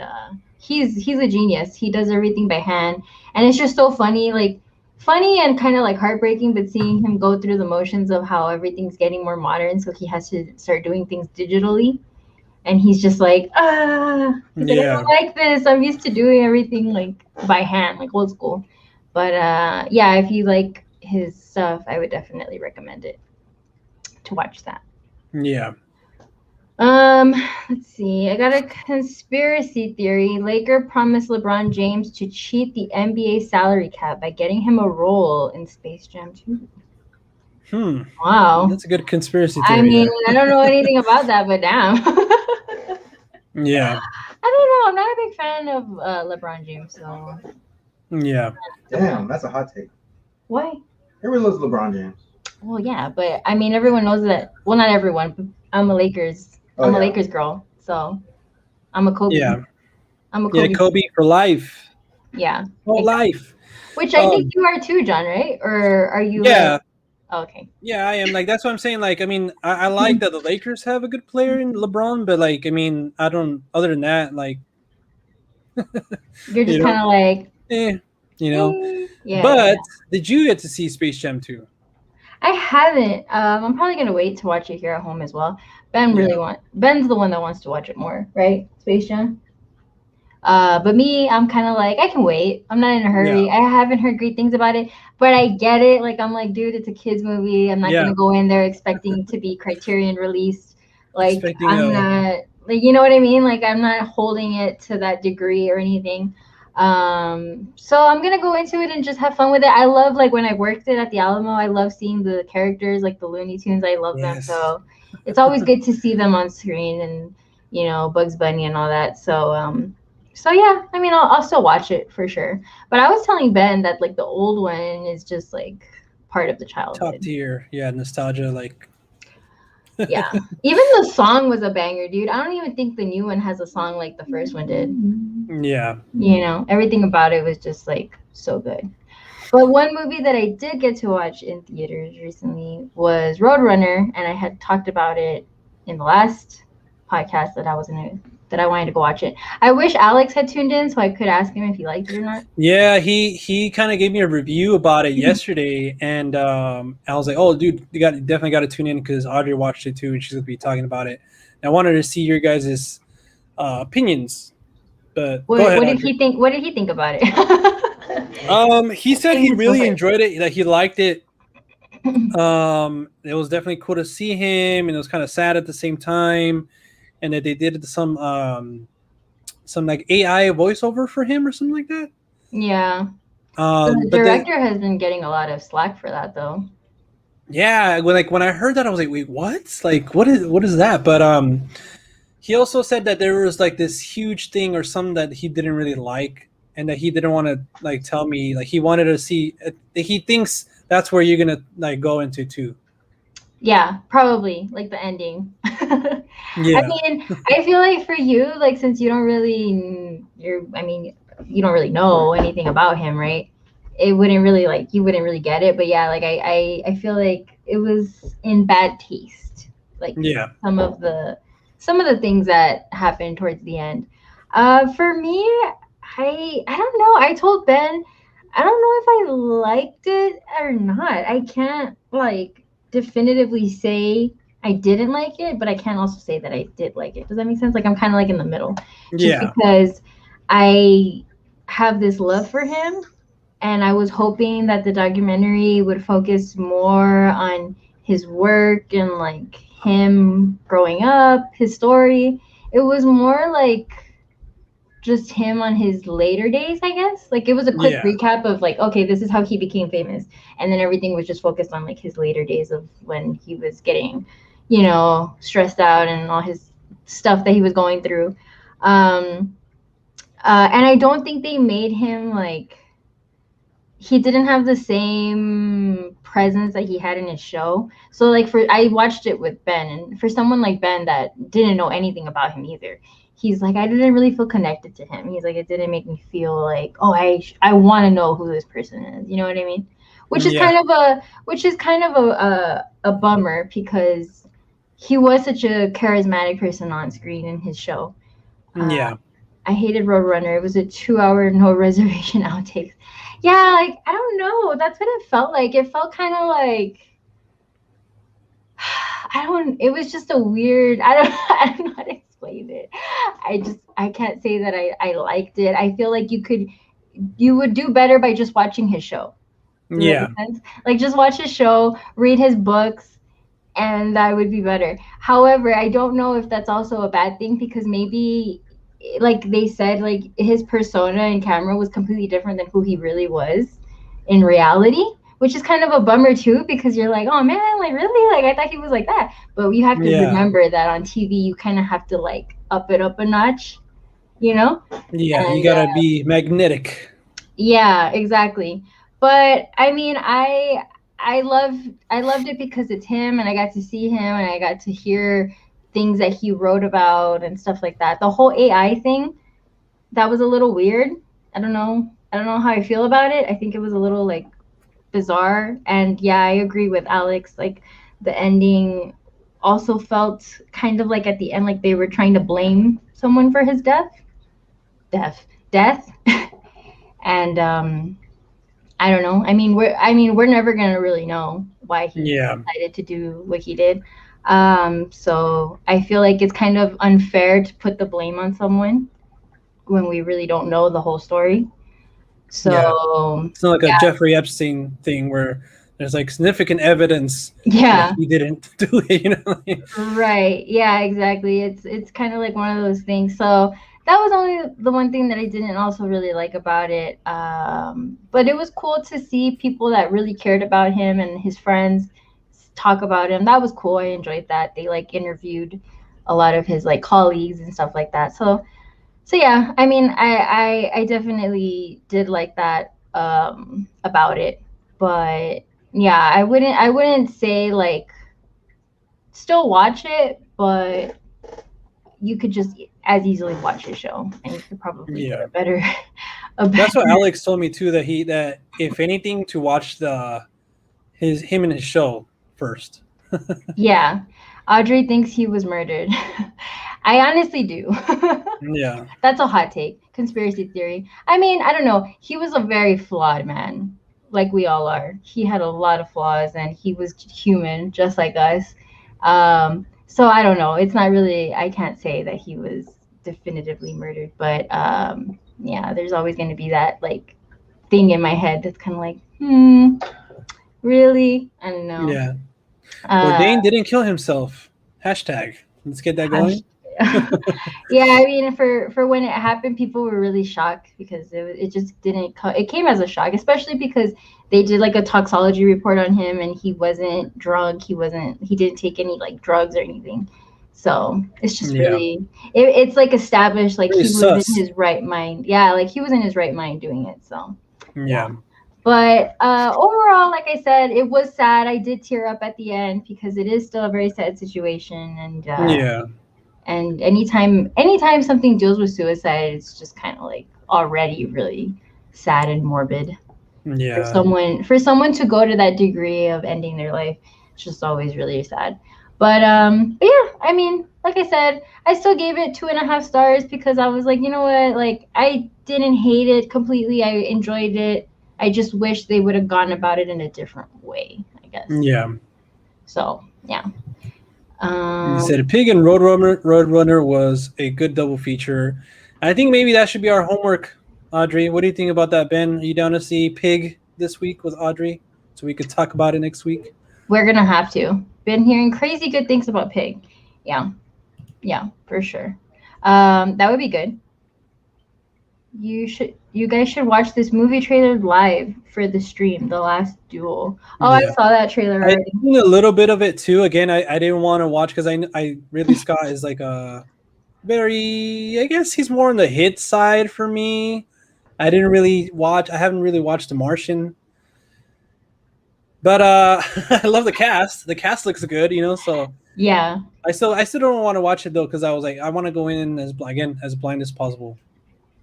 he's a genius. He does everything by hand, and it's just so funny, and kind of like heartbreaking. But seeing him go through the motions of how everything's getting more modern, so he has to start doing things digitally, and he's just like, I don't like this. I'm used to doing everything like by hand, like old school. But yeah, if you like his stuff, I would definitely recommend it to watch that. Yeah. Let's see. I got a conspiracy theory. Laker promised LeBron James to cheat the NBA salary cap by getting him a role in Space Jam 2. Wow. That's a good conspiracy theory. I mean, I don't know anything about that, but damn. Yeah. I don't know. I'm not a big fan of LeBron James, so. Yeah. Damn, that's a hot take. Why? Everyone loves LeBron James. Well, yeah, but I mean, everyone knows that. Well, not everyone, but I'm a Lakers. I'm a Lakers girl, so I'm a Kobe. Yeah. I'm a Kobe. Yeah, Kobe for life. Yeah. Whole life. Which I think you are too, John, right? Or are you? Yeah. Okay. Yeah, I am. Like, that's what I'm saying. Like, I mean, I like that the Lakers have a good player in LeBron, but like, I mean, I don't. Other than that, like, you're just kind of like, you know. Yeah. But did you get to see Space Jam 2? I haven't. I'm probably gonna wait to watch it here at home as well. Ben's the one that wants to watch it more, right? Space Jam. But me, I'm kind of like, I can wait. I'm not in a hurry. I haven't heard great things about it, but I get it. Like, I'm like, dude, it's a kids movie. I'm not gonna go in there expecting to be Criterion released. Like, I'm not, like, you know what I mean? Like, I'm not holding it to that degree or anything. So I'm gonna go into it and just have fun with it. I love, like, when I worked it at the Alamo, I love seeing the characters, like the Looney Tunes. I love them. So it's always good to see them on screen, and, you know, Bugs Bunny and all that. So so yeah, I mean, I'll still watch it for sure. But I was telling Ben that, like, the old one is just like part of the childhood. Top tier, nostalgia, like. Yeah, even the song was a banger, dude. I don't even think the new one has a song like the first one did. Yeah. You know, everything about it was just like so good. But one movie that I did get to watch in theaters recently was Roadrunner, and I had talked about it in the last podcast that that I wanted to go watch it. I wish Alex had tuned in so I could ask him if he liked it or not. Yeah, he kind of gave me a review about it yesterday, and I was like, "Oh, dude, you definitely got to tune in because Audrey watched it too, and she's gonna be talking about it." And I wanted to see your guys' opinions, but go ahead, What did Audrey. he think? What did he think about it? He said he Things really over. enjoyed it, that he liked it. It was definitely cool to see him, and it was kind of sad at the same time, and that they did some like AI voiceover for him or something like that. Yeah. The But director has been getting a lot of slack for that, though. yeah, when I heard that, I was like, wait, what? Like, what is that? But he also said that there was like this huge thing or something that he didn't really like, and that he didn't want to like tell me. Like he wanted to see. He thinks that's where you're gonna like go into too. Yeah, probably like the ending. Yeah. I mean, I feel like for you, like since you don't really, you don't really know anything about him, right? It wouldn't really like you wouldn't really get it. But yeah, like I feel like it was in bad taste. Like Yeah. some of the things that happened towards the end. For me, I don't know. I told Ben, I don't know if I liked it or not. I can't like definitively say I didn't like it, but I can't also say that I did like it. Does that make sense? Like I'm kind of like in the middle, just Yeah. because I have this love for him, and I was hoping that the documentary would focus more on his work and like him growing up, his story. It was more like just him on his later days, I guess. Like it was a quick Yeah. recap of like, okay, this is how he became famous, and then everything was just focused on like his later days of when he was getting, stressed out and all his stuff that he was going through. And I don't think they made him like he didn't have the same presence that he had in his show. So like I watched it with Ben, and for someone like Ben that didn't know anything about him either, he's like I didn't really feel connected to him. He's like it didn't make me feel like I want to know who this person is. You know what I mean? Which is Yeah. kind of a bummer because he was such a charismatic person on screen in his show. Yeah. I hated Roadrunner. It was a 2 hour no reservation outtakes. Yeah, like I don't know. That's what it felt like. It felt kind of like it was just a weird I don't know how to explain it. I can't say that I liked it. I feel like you would do better by just watching his show. Does that Yeah. make sense? Like just watch his show, read his books, and that would be better. However, I don't know if that's also a bad thing because maybe like they said like his persona in camera was completely different than who he really was in reality, which is kind of a bummer too because you're like, oh man, like really, like I thought he was like that. But you have to Yeah. remember that on TV you kind of have to like up it up a notch, you know. Yeah. You And gotta be magnetic. yeah, exactly. But I mean, I loved it because it's him, and I got to see him, and I got to hear things that he wrote about and stuff like that. The whole AI thing, that was a little weird. I don't know. I don't know how I feel about it. I think it was a little like bizarre. And yeah, I agree with Alex. Like the ending also felt kind of like at the end like they were trying to blame someone for his death. And I don't know. We're never gonna really know why he Yeah. decided to do what he did. So I feel like it's kind of unfair to put the blame on someone when we really don't know the whole story. So It's not like a Jeffrey Epstein thing where there's like significant evidence yeah, that he didn't do it, you know? right. Yeah, exactly. It's kind of like one of those things. So that was only the one thing that I didn't also really like about it. But it was cool to see people that really cared about him and his friends talk about him. That was cool. I enjoyed that. They like interviewed a lot of his like colleagues and stuff like that. So yeah, I mean, I definitely did like that about it. But yeah, I wouldn't say like still watch it, but you could just as easily watch his show and you could probably get Yeah. a better That's what Alex told me too, that if anything to watch him and his show first. Yeah. Audrey thinks he was murdered. I honestly do. Yeah. That's a hot take. Conspiracy theory. I mean, I don't know. He was a very flawed man, like we all are. He had a lot of flaws, and he was human, just like us. So I don't know. It's not really. I can't say that he was definitively murdered, but yeah, there's always going to be that like thing in my head that's kind of like, really? I don't know. Yeah. Uh, Bourdain didn't kill himself. Hashtag. Let's get that going. yeah, I mean, for when it happened, people were really shocked because it just didn't it came as a shock, especially because they did like a toxology report on him and he wasn't drunk, he didn't take any like drugs or anything. So it's just Yeah. really it's like established like Very he was sus. in his right mind. Yeah, like he was in his right mind doing it. So Yeah. but overall, like I said, it was sad. I did tear up at the end because it is still a very sad situation, and Yeah. and anytime something deals with suicide, it's just kind of like already really sad and morbid Yeah. for someone to go to that degree of ending their life. It's just always really sad. But yeah, I mean, like I said, I still gave it 2.5 stars because I was like, you know what, like I didn't hate it completely. I enjoyed it. I just wish they would have gone about it in a different way, I guess. Yeah. So yeah. You said Pig and Roadrunner was a good double feature. I think maybe that should be our homework, Audrey. What do you think about that, Ben? Are you down to see Pig this week with Audrey so we could talk about it next week? We're gonna have to. Been hearing crazy good things about Pig. Yeah, for sure. That would be good. You guys should watch this movie trailer live for the stream, The Last Duel. Oh, Yeah. I saw that trailer I've already. seen a little bit of it too. Again, I didn't want to watch because I Ridley Scott is like a very, I guess he's more on the hit side for me. I haven't really watched The Martian. But I love the cast. The cast looks good, so Yeah. I still don't want to watch it though because I was like I want to go in as blind as possible.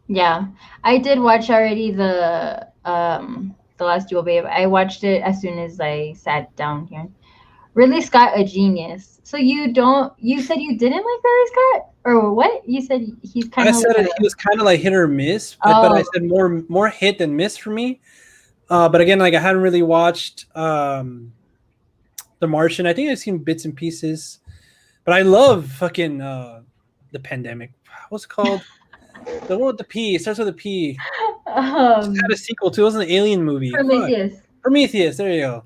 Yeah. I did watch already the Last Duel, babe. I watched it as soon as I sat down here. Ridley Scott, a genius. So you said you didn't like Ridley Scott? Or what? You said he's kind I of said like he was kind of like hit or miss, but I said more hit than miss for me. But again, like I hadn't really watched The Martian. I think I've seen bits and pieces, but I love fucking The Pandemic. What's it called? The one with the P. It starts with a P. It had a sequel too. It was an alien movie. Prometheus. Fuck. Prometheus. There you go.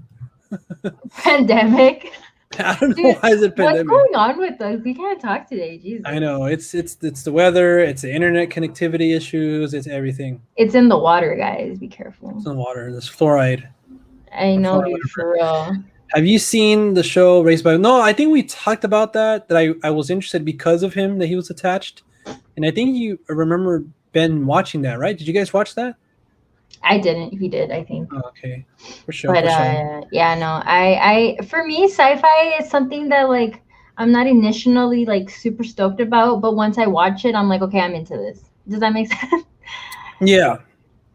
Pandemic. I don't know why is it pandemic. What's going on with us? We can't talk today. Jesus. I know it's the weather. It's the internet connectivity issues. It's everything. It's in the water, guys. Be careful. It's in the water. There's fluoride. I know, dude, for real. Have you seen the show Raised by? No, I think we talked about that. That I was interested because of him that he was attached, and I think you remember Ben watching that, right? Did you guys watch that? I didn't. He did, I think. Oh, okay, for sure. But yeah, no. I for me, sci-fi is something that like I'm not initially like super stoked about, but once I watch it, I'm like, okay, I'm into this. Does that make sense? Yeah.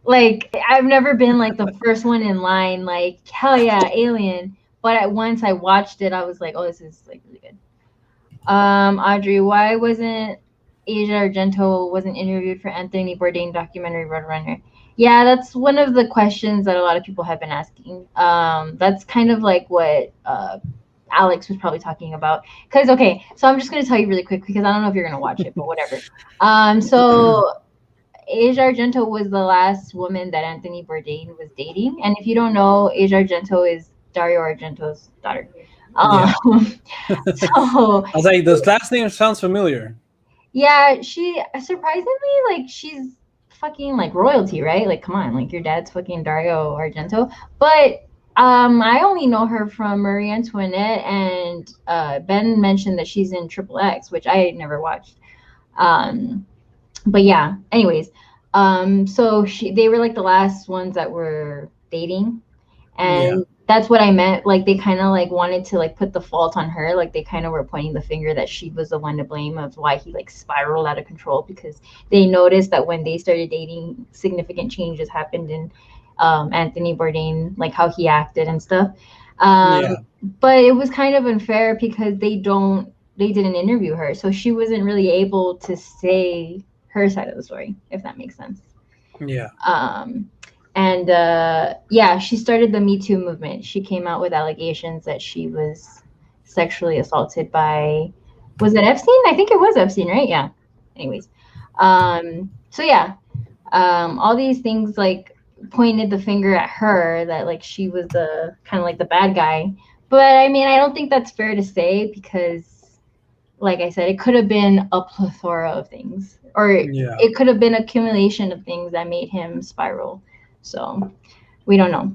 Like I've never been like the first one in line, like hell yeah, Alien. But once I watched it, I was like, oh, this is like really good. Audrey, why wasn't Asia Argento wasn't interviewed for Anthony Bourdain documentary Roadrunner? Yeah, that's one of the questions that a lot of people have been asking. That's kind of like what Alex was probably talking about. Because okay, so I'm just gonna tell you really quick because I don't know if you're gonna watch it, but whatever. So Asia Argento was the last woman that Anthony Bourdain was dating, and if you don't know, Asia Argento is Dario Argento's daughter. Yeah. So I was like, this last name sounds familiar. Yeah, she surprisingly like she's fucking like royalty, right? Like, come on, like your dad's fucking Dario Argento. But I only know her from Marie Antoinette, and Ben mentioned that she's in Triple X, which I never watched. But yeah, anyways, so they were like the last ones that were dating, and that's what I meant. Like they kind of like wanted to like put the fault on her. Like they kind of were pointing the finger that she was the one to blame of why he like spiraled out of control, because they noticed that when they started dating, significant changes happened in Anthony Bourdain, like how he acted and stuff. But it was kind of unfair because they didn't interview her, so she wasn't really able to say her side of the story, if that makes sense. Yeah. And yeah, she started the Me Too movement. She came out with allegations that she was sexually assaulted by, was it Epstein? I think it was Epstein, right? Yeah. Anyways, so yeah, all these things like pointed the finger at her that like she was the kind of like the bad guy. But I mean, I don't think that's fair to say because, like I said, it could have been a plethora of things, or Yeah. it could have been accumulation of things that made him spiral. So we don't know.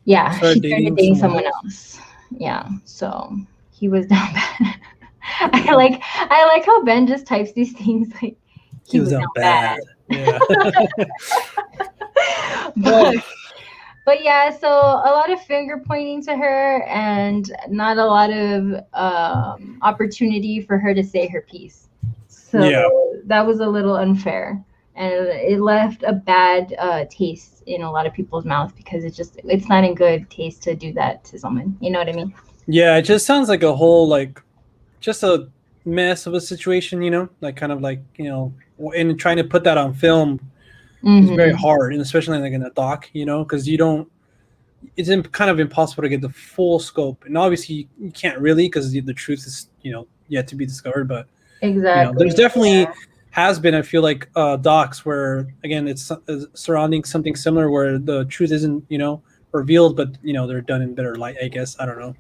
Yeah, she started dating someone else. Yeah, so he was down bad. I like how Ben just types these things like He was down bad. Yeah. But yeah, so a lot of finger pointing to her and not a lot of opportunity for her to say her piece. So Yeah. that was a little unfair. And it left a bad taste in a lot of people's mouth because it's not in good taste to do that to someone. You know what I mean? Yeah, it just sounds like a whole like just a mess of a situation, you know, like kind of like, you know, and trying to put that on film is very hard, and especially like in a doc, you know, because you don't, it's kind of impossible to get the full scope, and obviously you can't really because the truth is, you know, yet to be discovered. But exactly, you know, there's definitely has been, I feel like, docs where again it's surrounding something similar where the truth isn't, you know, revealed, but you know they're done in better light. I guess I don't know.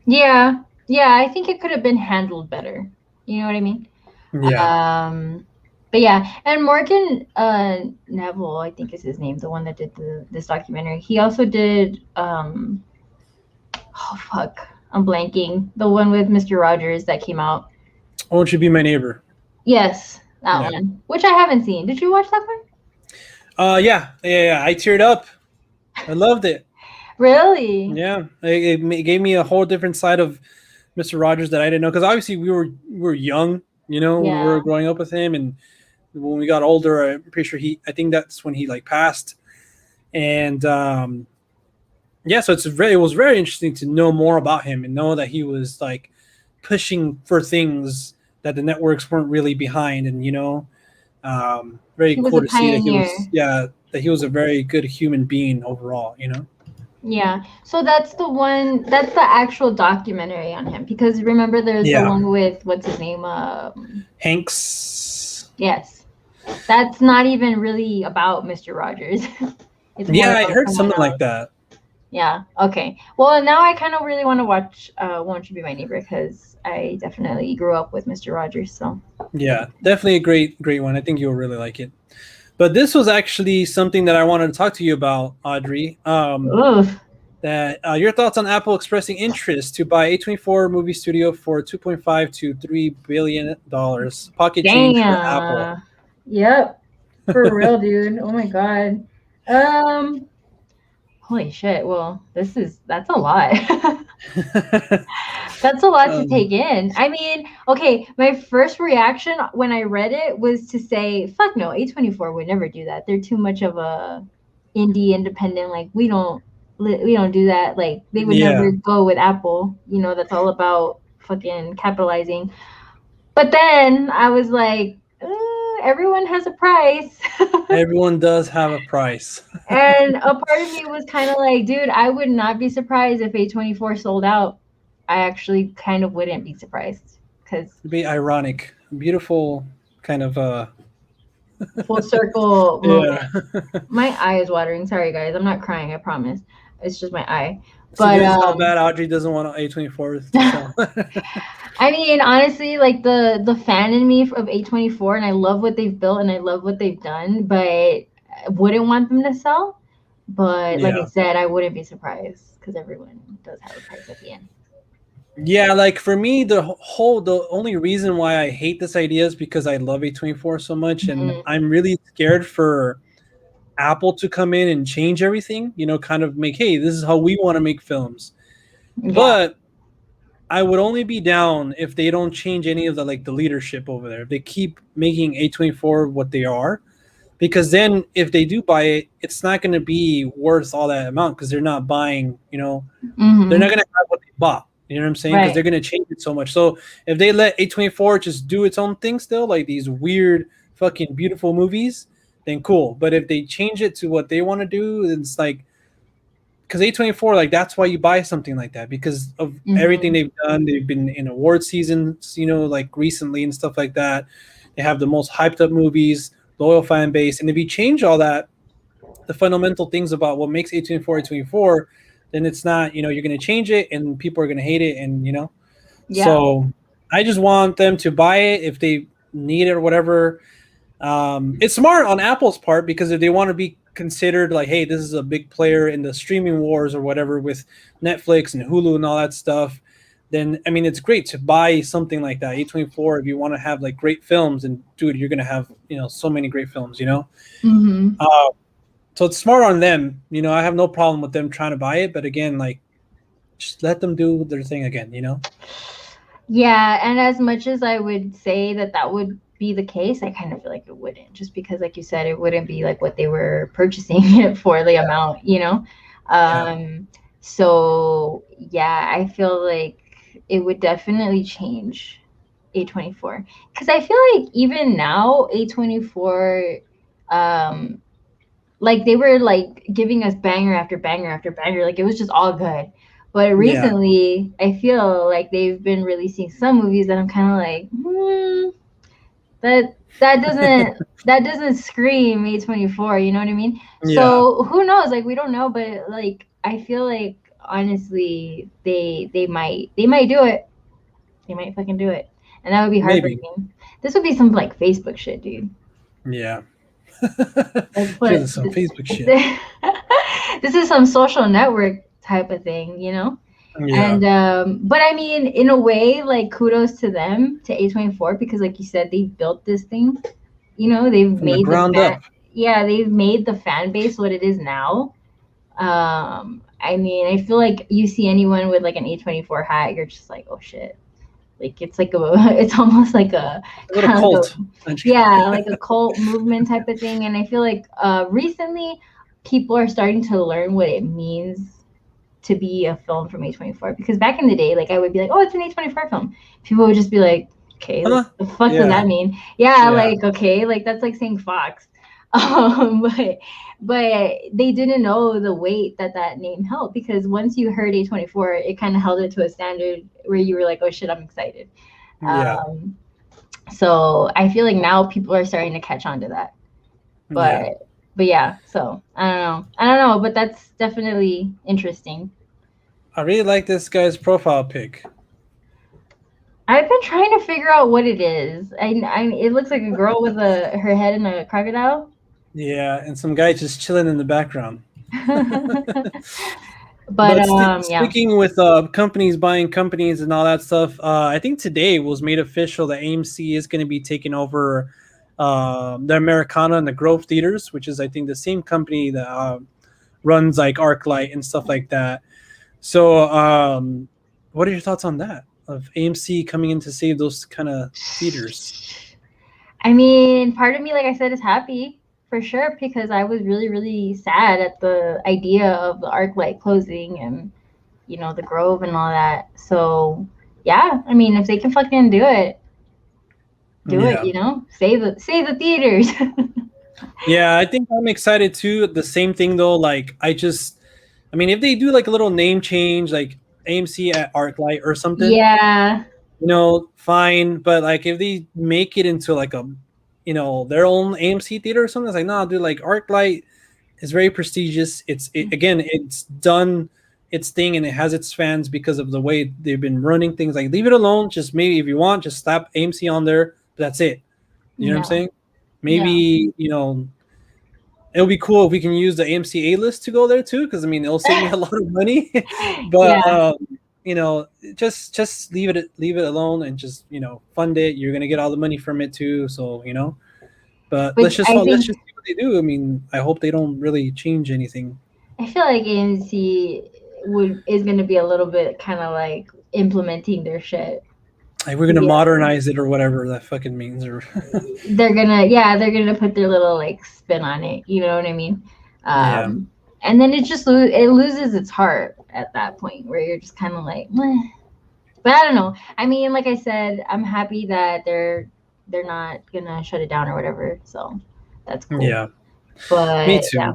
Yeah, I think it could have been handled better. You know what I mean? Yeah. But yeah, and Morgan Neville, I think is his name, the one that did this documentary. He also did oh fuck, I'm blanking. The one with Mr. Rogers that came out. Won't You Be My Neighbor? Yes, that one. Which I haven't seen. Did you watch that one? Yeah. I teared up. I loved it. Really? Yeah, it gave me a whole different side of Mr. Rogers that I didn't know, because obviously we were young, you know, we were growing up with him, and when we got older, I'm pretty sure I think that's when he like passed, and yeah, so it was very interesting to know more about him and know that he was like pushing for things that the networks weren't really behind, and you know, very cool to see that he was a very good human being overall, you know. Yeah, so that's the actual documentary on him, because remember there's the one with what's his name, Hanks. Yes, that's not even really about Mr. Rogers. It's I heard something like that. Yeah. Okay. Well, now I kind of really want to watch Won't You Be My Neighbor, because I definitely grew up with Mr. Rogers. So yeah, definitely a great one. I think you'll really like it. But this was actually something that I wanted to talk to you about, Audrey. That your thoughts on Apple expressing interest to buy A24 movie studio for $2.5 to $3 billion. Pocket change for Apple. Yep. For real, dude. Oh my god. Holy shit. Well, that's a lot. That's a lot to take in. I mean, okay, my first reaction when I read it was to say, fuck no, A24 would never do that. They're too much of a indie independent. Like, we don't do that. Like, they would never go with Apple. You know, that's all about fucking capitalizing. But then I was like, everyone has a price. Everyone does have a price. And a part of me was kind of like, dude, I would not be surprised if A24 sold out. I actually kind of wouldn't be surprised, because it'd be ironic, beautiful kind of full circle moment. My eye is watering. Sorry guys, I'm not crying, I promise. It's just my eye. But this is how bad Audrey doesn't want A24 to sell. I mean, honestly, like the fan in me of A24, and I love what they've built and I love what they've done, but I wouldn't want them to sell. But like I said, I wouldn't be surprised, because everyone does have a price at the end. Yeah, like for me, the only reason why I hate this idea is because I love A24 so much, and I'm really scared for Apple to come in and change everything, you know, kind of make, hey, this is how we want to make films. But I would only be down if they don't change any of the leadership over there. If they keep making A24 what they are, because then if they do buy it, it's not going to be worth all that amount, because they're not buying, you know, they're not going to have what they bought. You know what I'm saying? Because Right. they're gonna change it so much. So if they let A24 just do its own thing still, like these weird fucking beautiful movies, then cool. But if they change it to what they want to do, it's like because A24, like that's why you buy something like that because of everything Mm-hmm. they've done. They've been in award seasons, like recently and stuff like that. They have the most hyped up movies, loyal fan base, and if you change all that, the fundamental things about what makes A24 A24, then it's not, you're going to change it and people are going to hate it. And, Yeah. so I just want them to buy it if they need it or whatever. It's smart on Apple's part because if they want to be considered like, hey, this is a big player in the streaming wars or whatever with Netflix and Hulu and all that stuff, then I mean it's great to buy something like that. A24, if you want to have like great films, and dude, you're gonna have so many great films. Mm-hmm. So it's smart on them. I have no problem with them trying to buy it, but again, like just let them do their thing again. Yeah, and as much as I would say that would be the case, I kind of feel like it wouldn't, just because, like you said, it wouldn't be like what they were purchasing it for, the amount. Yeah. So yeah, I feel like it would definitely change A24 because I feel like even now A24, um, like they were like giving us banger after banger after banger, like it was just all good. But Yeah. recently, I feel like they've been releasing some movies that I'm kind of like, that doesn't scream A24. You know what I mean? Yeah. So who knows? Like we don't know, but like I feel like honestly, they might do it. They might fucking do it, and that would be Maybe. heartbreaking. This would be some like Facebook shit, dude. Yeah. Like This what? is some Facebook shit. This is some social network type of thing. Yeah. And but I mean, in a way, like kudos to them, to A24, because like you said, they built this thing. They've From the made the ground fan. up. Yeah, they've made the fan base what it is now. I mean, I feel like you see anyone with like an A24 hat, you're just like, oh shit. Like it's like it's almost like a A little kind of like cult. yeah, like a cult movement type of thing. And I feel like recently people are starting to learn what it means to be a film from A24. Because back in the day, like I would be like, oh, it's an A24 film. People would just be like, okay, like Huh? the fuck does Yeah. that mean? Yeah, Yeah. like okay, like that's like saying Fox. But they didn't know the weight that name held, because once you heard A24, it kind of held it to a standard where you were like, oh shit, I'm excited. Yeah. Um, so I feel like now people are starting to catch on to that. Yeah. But yeah, so I don't know, but that's definitely interesting. I really like this guy's profile pic. I've been trying to figure out what it is. It looks like a girl with her head in a crocodile. Yeah, and some guy just chilling in the background. But But yeah. speaking with companies buying companies and all that stuff, I think today was made official that AMC is going to be taking over the Americana and the Grove Theaters, which is I think the same company that runs like ArcLight and stuff like that. So, what are your thoughts on that? Of AMC coming in to save those kind of theaters? I mean, part of me, like I said, is happy for sure, because I was really, really sad at the idea of the ArcLight closing and the Grove and all that. So yeah, I mean, if they can fucking do it, do it. Yeah. Save the theaters. Yeah, I think I'm excited too. The same thing though, like I mean, if they do like a little name change, like AMC at ArcLight or something, Yeah. fine. But like if they make it into like a, their own AMC theater or something, it's like, no, dude, like ArcLight is very prestigious. Again, it's done its thing and it has its fans because of the way they've been running things. Like leave it alone. Just maybe if you want, just slap AMC on there. But that's it. You know what I'm Yeah. saying? Maybe, it'll be cool if we can use the AMC A list to go there too, because I mean it'll save me a lot of money. But Yeah. just leave it alone and just fund it. You're gonna get all the money from it too. So but But let's just I see think what they do. I mean, I hope they don't really change anything. I feel like AMC is gonna be a little bit kind of like implementing their shit. Like we're gonna Yeah. modernize it or whatever that fucking means. Or They're gonna put their little like spin on it. You know what I mean? Yeah. And then it just it loses its heart at that point, where you're just kind of like, meh. But I don't know. I mean, like I said, I'm happy that they're not gonna shut it down or whatever. So that's cool. Yeah, But me too. yeah,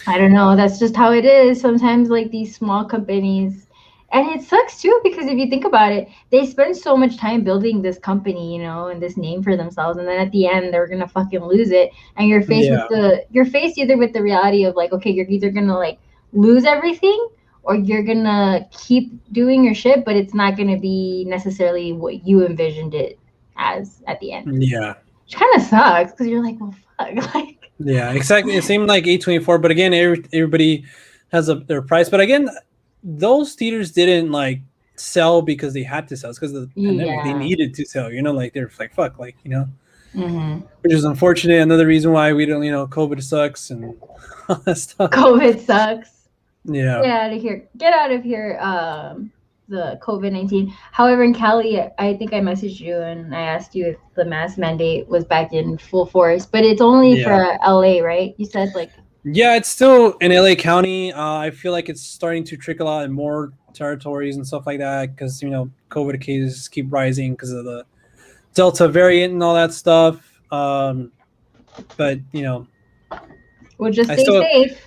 I don't know. That's just how it is. Sometimes, like these small companies, and it sucks too because if you think about it, they spend so much time building this company, and this name for themselves, and then at the end they're gonna fucking lose it, and you're faced either with the reality of like, okay, you're either gonna like lose everything, or you're gonna keep doing your shit, but it's not gonna be necessarily what you envisioned it as at the end. Yeah. Which kind of sucks because you're like, well, fuck, like. Yeah, exactly. It seemed like A24, but again, everybody has their price. But again, those theaters didn't like sell because they had to sell. It's because of the pandemic. They needed to sell. Like they're like fuck, like which is unfortunate. Another reason why we don't. COVID sucks and all that stuff. COVID sucks. Yeah. Get out of here. Get out of here. The COVID-19. However, in Cali, I think I messaged you and I asked you if the mask mandate was back in full force, but it's only for LA, right? You said like. Yeah, it's still in LA County. I feel like it's starting to trickle out in more territories and stuff like that because COVID cases keep rising because of the Delta variant and all that stuff. But we'll just stay safe.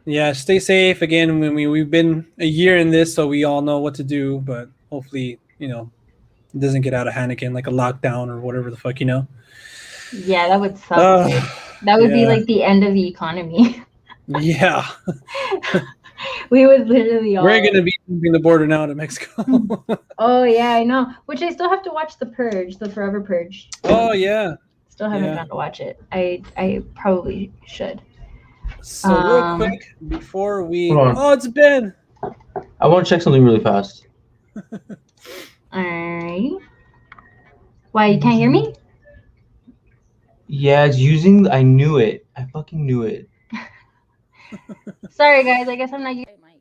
Yeah, stay safe. Again, we've been a year in this, so we all know what to do. But hopefully, it doesn't get out of hand again, like a lockdown or whatever the fuck, Yeah, that would suck. That would be like the end of the economy. Yeah. We would literally all. We're gonna be moving the border now to Mexico. Oh yeah, I know. Which I still have to watch The Purge, the Forever Purge. Oh yeah. Still haven't gotten to watch it. I probably should. So real quick before we it's Ben. I want to check something really fast. Alright. Why, you can't hear me? Yeah, it's using. I knew it. I fucking knew it. Sorry guys, I guess I'm not using mic.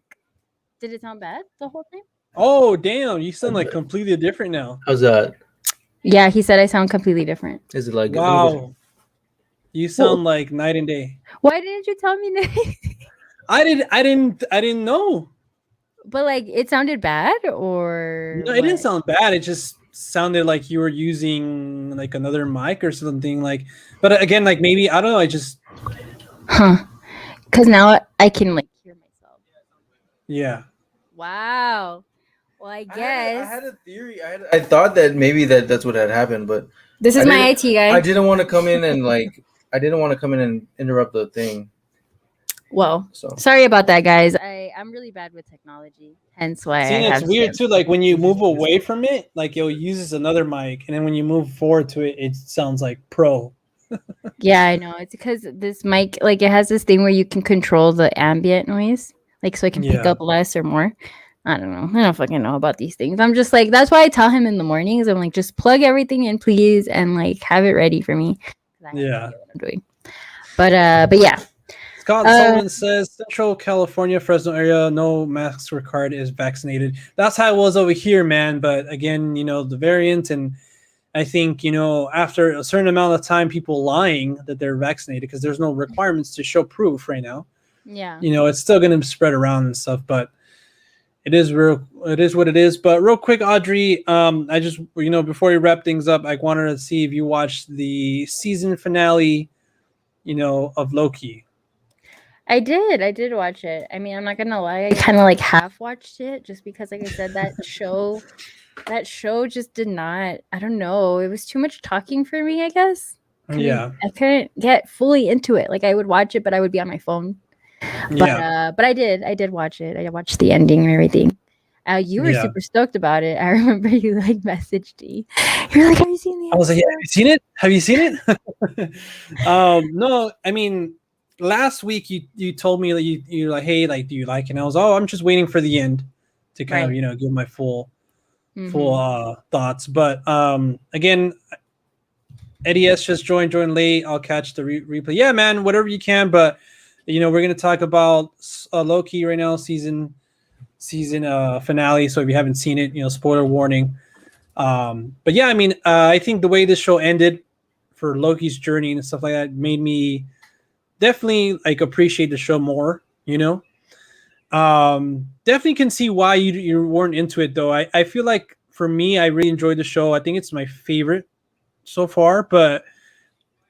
Did it sound bad the whole time? Oh damn, you sound like completely different now. How's that? Yeah, he said I sound completely different. Is it like wow? You sound like night and day. Why didn't you tell me? I didn't know. But like, it sounded bad, or no? It didn't sound bad. It just sounded like you were using like another mic or something. Like, but again, like maybe I don't know. I just because now I can like hear myself. Yeah. Wow. Well, I guess I had a theory. I thought that maybe that's what had happened, but this is my IT guy. I didn't want to come in and interrupt the thing. Well, sorry about that, guys. I'm really bad with technology, hence why. It's weird too. Like when you move away from it, like it uses another mic, and then when you move forward to it, it sounds like pro. Yeah, I know. It's because this mic, like, it has this thing where you can control the ambient noise, like, so it can pick up less or more. I don't know. I don't fucking know about these things. I'm just like, that's why I tell him in the mornings. I'm like, just plug everything in, please, and like have it ready for me. Yeah, what I'm doing. But yeah. Scott Sullivan says Central California, Fresno area, no masks required is vaccinated. That's how it was over here, man. But again, the variant, and I think after a certain amount of time, people lying that they're vaccinated because there's no requirements to show proof right now. Yeah, it's still going to spread around and stuff, but. It is what it is. But real quick, Audrey, I just before we wrap things up, I wanted to see if you watched the season finale, of Loki. I did watch it. I mean, I'm not gonna lie, I kind of like half watched it just because, like I said, that show just did not. I don't know. It was too much talking for me, I guess. I couldn't get fully into it. Like I would watch it, but I would be on my phone. But I did watch it. I watched the ending and everything. You were super stoked about it. I remember you like messaged me. You were like, "Have you seen the?" I was like, "Yeah, have you seen it?" No, I mean, last week you told me that you're like, "Hey, like, do you like it?" And I was, "Oh, I'm just waiting for the end to kind of give my full thoughts." But again, Eddie S just joined late. I'll catch the replay. Yeah, man, whatever you can, but. We're going to talk about Loki right now, season finale. So if you haven't seen it, spoiler warning. But yeah, I mean, I think the way this show ended for Loki's journey and stuff like that made me definitely like appreciate the show more. Definitely can see why you weren't into it though. I feel like for me, I really enjoyed the show. I think it's my favorite so far, but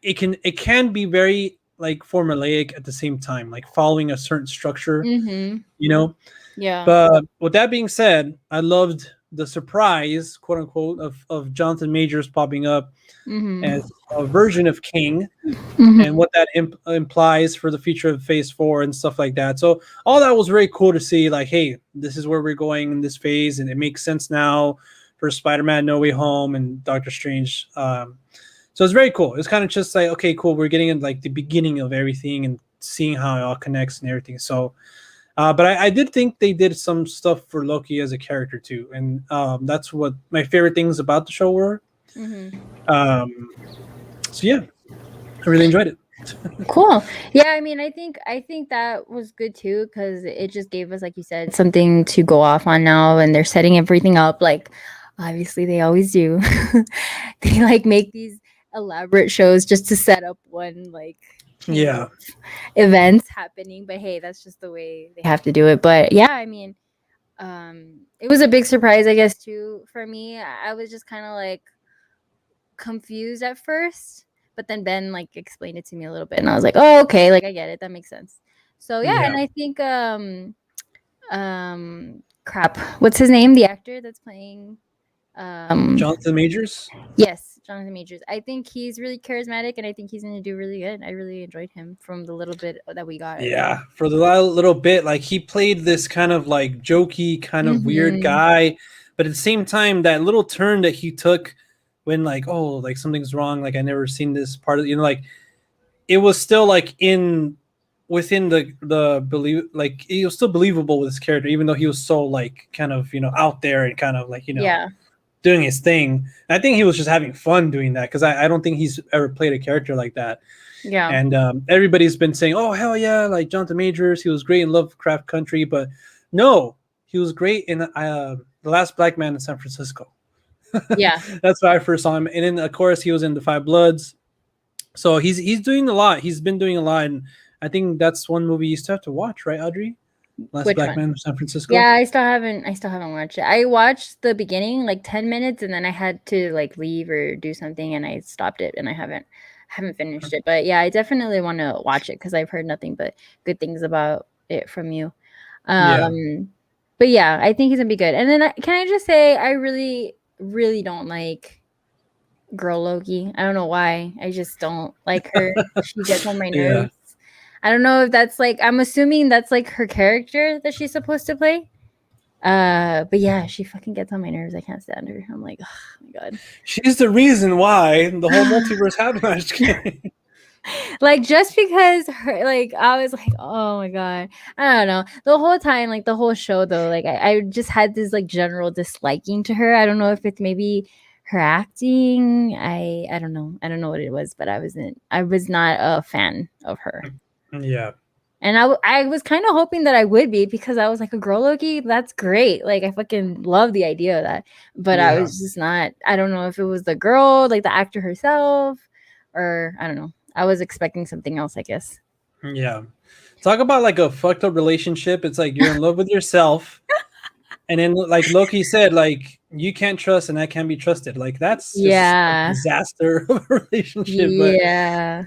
it can be very like formulaic at the same time, like following a certain structure, Mm-hmm. you know. Yeah. But with that being said, I loved the surprise, quote unquote, of Jonathan Majors popping up Mm-hmm. as a version of King, and Mm-hmm. what that implies for the future of Phase Four and stuff like that. So all that was very cool to see. Like, hey, this is where we're going in this phase, and it makes sense now for Spider-Man: No Way Home and Doctor Strange. So it's very cool. It's kind of just like, okay, cool. We're getting in like the beginning of everything and seeing how it all connects and everything. So, but I did think they did some stuff for Loki as a character too, and that's what my favorite things about the show were. Mm-hmm. Um, so yeah, I really enjoyed it. Cool. Yeah, I mean, I think that was good too because it just gave us, like you said, something to go off on now, and they're setting everything up. Like, obviously, they always do. They like make these elaborate shows just to set up one like chain Yeah, of events happening. But hey, that's just the way they have to do it. But yeah, I mean, it was a big surprise, I guess, too for me. I was just kind of like confused at first, but then Ben like explained it to me a little bit, and I was like, "Oh, okay, like I get it. That makes sense." So yeah, yeah. and I think crap, what's his name? The actor that's playing Jonathan Majors. yes, Jonathan Majors. I think he's really charismatic, and I think he's gonna do really good. I really enjoyed him from the little bit that we got. Yeah, for the little bit, like he played this kind of like jokey, kind of weird Mm-hmm. guy, but at the same time, that little turn that he took when like, oh, like something's wrong, like I never seen this part of, like it was still like in within the believe, like he was still believable with his character, even though he was so like kind of out there and kind of like Yeah, doing his thing. And I think he was just having fun doing that because I don't think he's ever played a character like that. yeah, And everybody's been saying, "Oh hell yeah!" Like Jonathan Majors, he was great in Lovecraft Country, but no, he was great in The Last Black Man in San Francisco. yeah. That's why I first saw him, and then of course he was in The Five Bloods. So he's doing a lot. He's been doing a lot, and I think that's one movie you still have to watch, right, Audrey? Last Which Black one? Man in San Francisco. Yeah, I still haven't watched it. I watched the beginning like 10 minutes and then I had to like leave or do something and I stopped it and I haven't finished it. But yeah, I definitely want to watch it cuz I've heard nothing but good things about it from you. Yeah, But yeah, I think he's going to be good. And then can I just say I really don't like girl Loki. I don't know why. I just don't like her. She gets on my yeah, nerves. I don't know if that's like I'm assuming that's like her character that she's supposed to play. But yeah, she fucking gets on my nerves. I can't stand her. I'm like, oh my god. she's the reason why the whole multiverse happened. Like just because her like I was like, oh my god. I don't know. The whole time, like the whole show though, like I just had this like general disliking to her. I don't know if it's maybe her acting. I don't know. I don't know what it was, but I was not a fan of her. Yeah, And I was kind of hoping that I would be because I was like a girl Loki, that's great. Like I fucking love the idea of that. But I yeah, was just not. I don't know if it was the girl, like the actor herself, or I don't know. I was expecting something else, I guess. yeah. Talk about like a fucked up relationship. It's like you're in love with yourself, and then like Loki said, like you can't trust and I can't be trusted. Like that's just a Yeah. disaster of a relationship. But Yeah.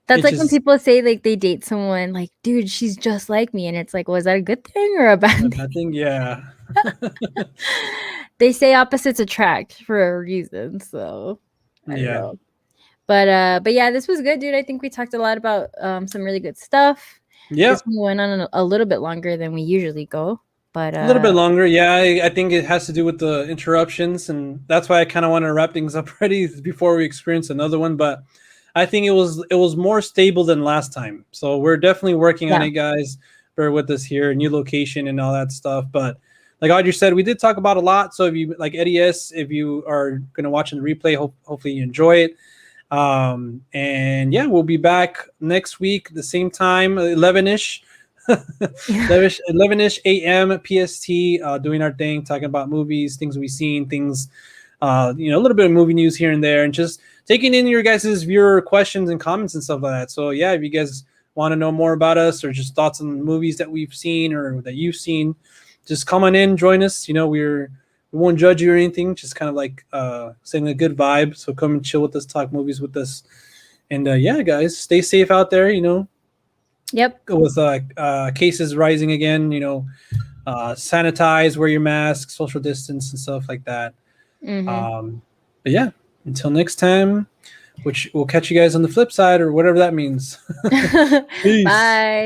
That's it's like when just people say like they date someone like, dude, she's just like me. And it's like, was that a good thing or a bad thing? I think yeah. They say opposites attract for a reason. So I don't Yeah. know. But yeah, this was good, dude. I think we talked a lot about some really good stuff. Yeah, This one went on a little bit longer than we usually go. But a little bit longer. Yeah, I think it has to do with the interruptions, and that's why I kind of want to wrap things up ready before we experience another one. But I think it was more stable than last time, so we're definitely working on yeah. it, guys. Bear with us here, new location and all that stuff. But like Audrey said, we did talk about a lot. So if you like Eddie S, if you are gonna watch the replay, hopefully you enjoy it. And yeah, we'll be back next week, the same time, 11ish. 11ish a.m. PST, doing our thing, talking about movies, things we've seen, things, a little bit of movie news here and there, and just taking in your guys' viewer questions and comments and stuff like that. So yeah, if you guys want to know more about us or just thoughts on movies that we've seen or that you've seen, just come on in, join us. We won't judge you or anything. Just kind of like saying a good vibe. So come and chill with us, talk movies with us, and yeah, guys, stay safe out there. Yep. With cases rising again. Sanitize, wear your mask, social distance, and stuff like that. Mhm. But yeah, until next time, which we'll catch you guys on the flip side or whatever that means. Peace. Bye.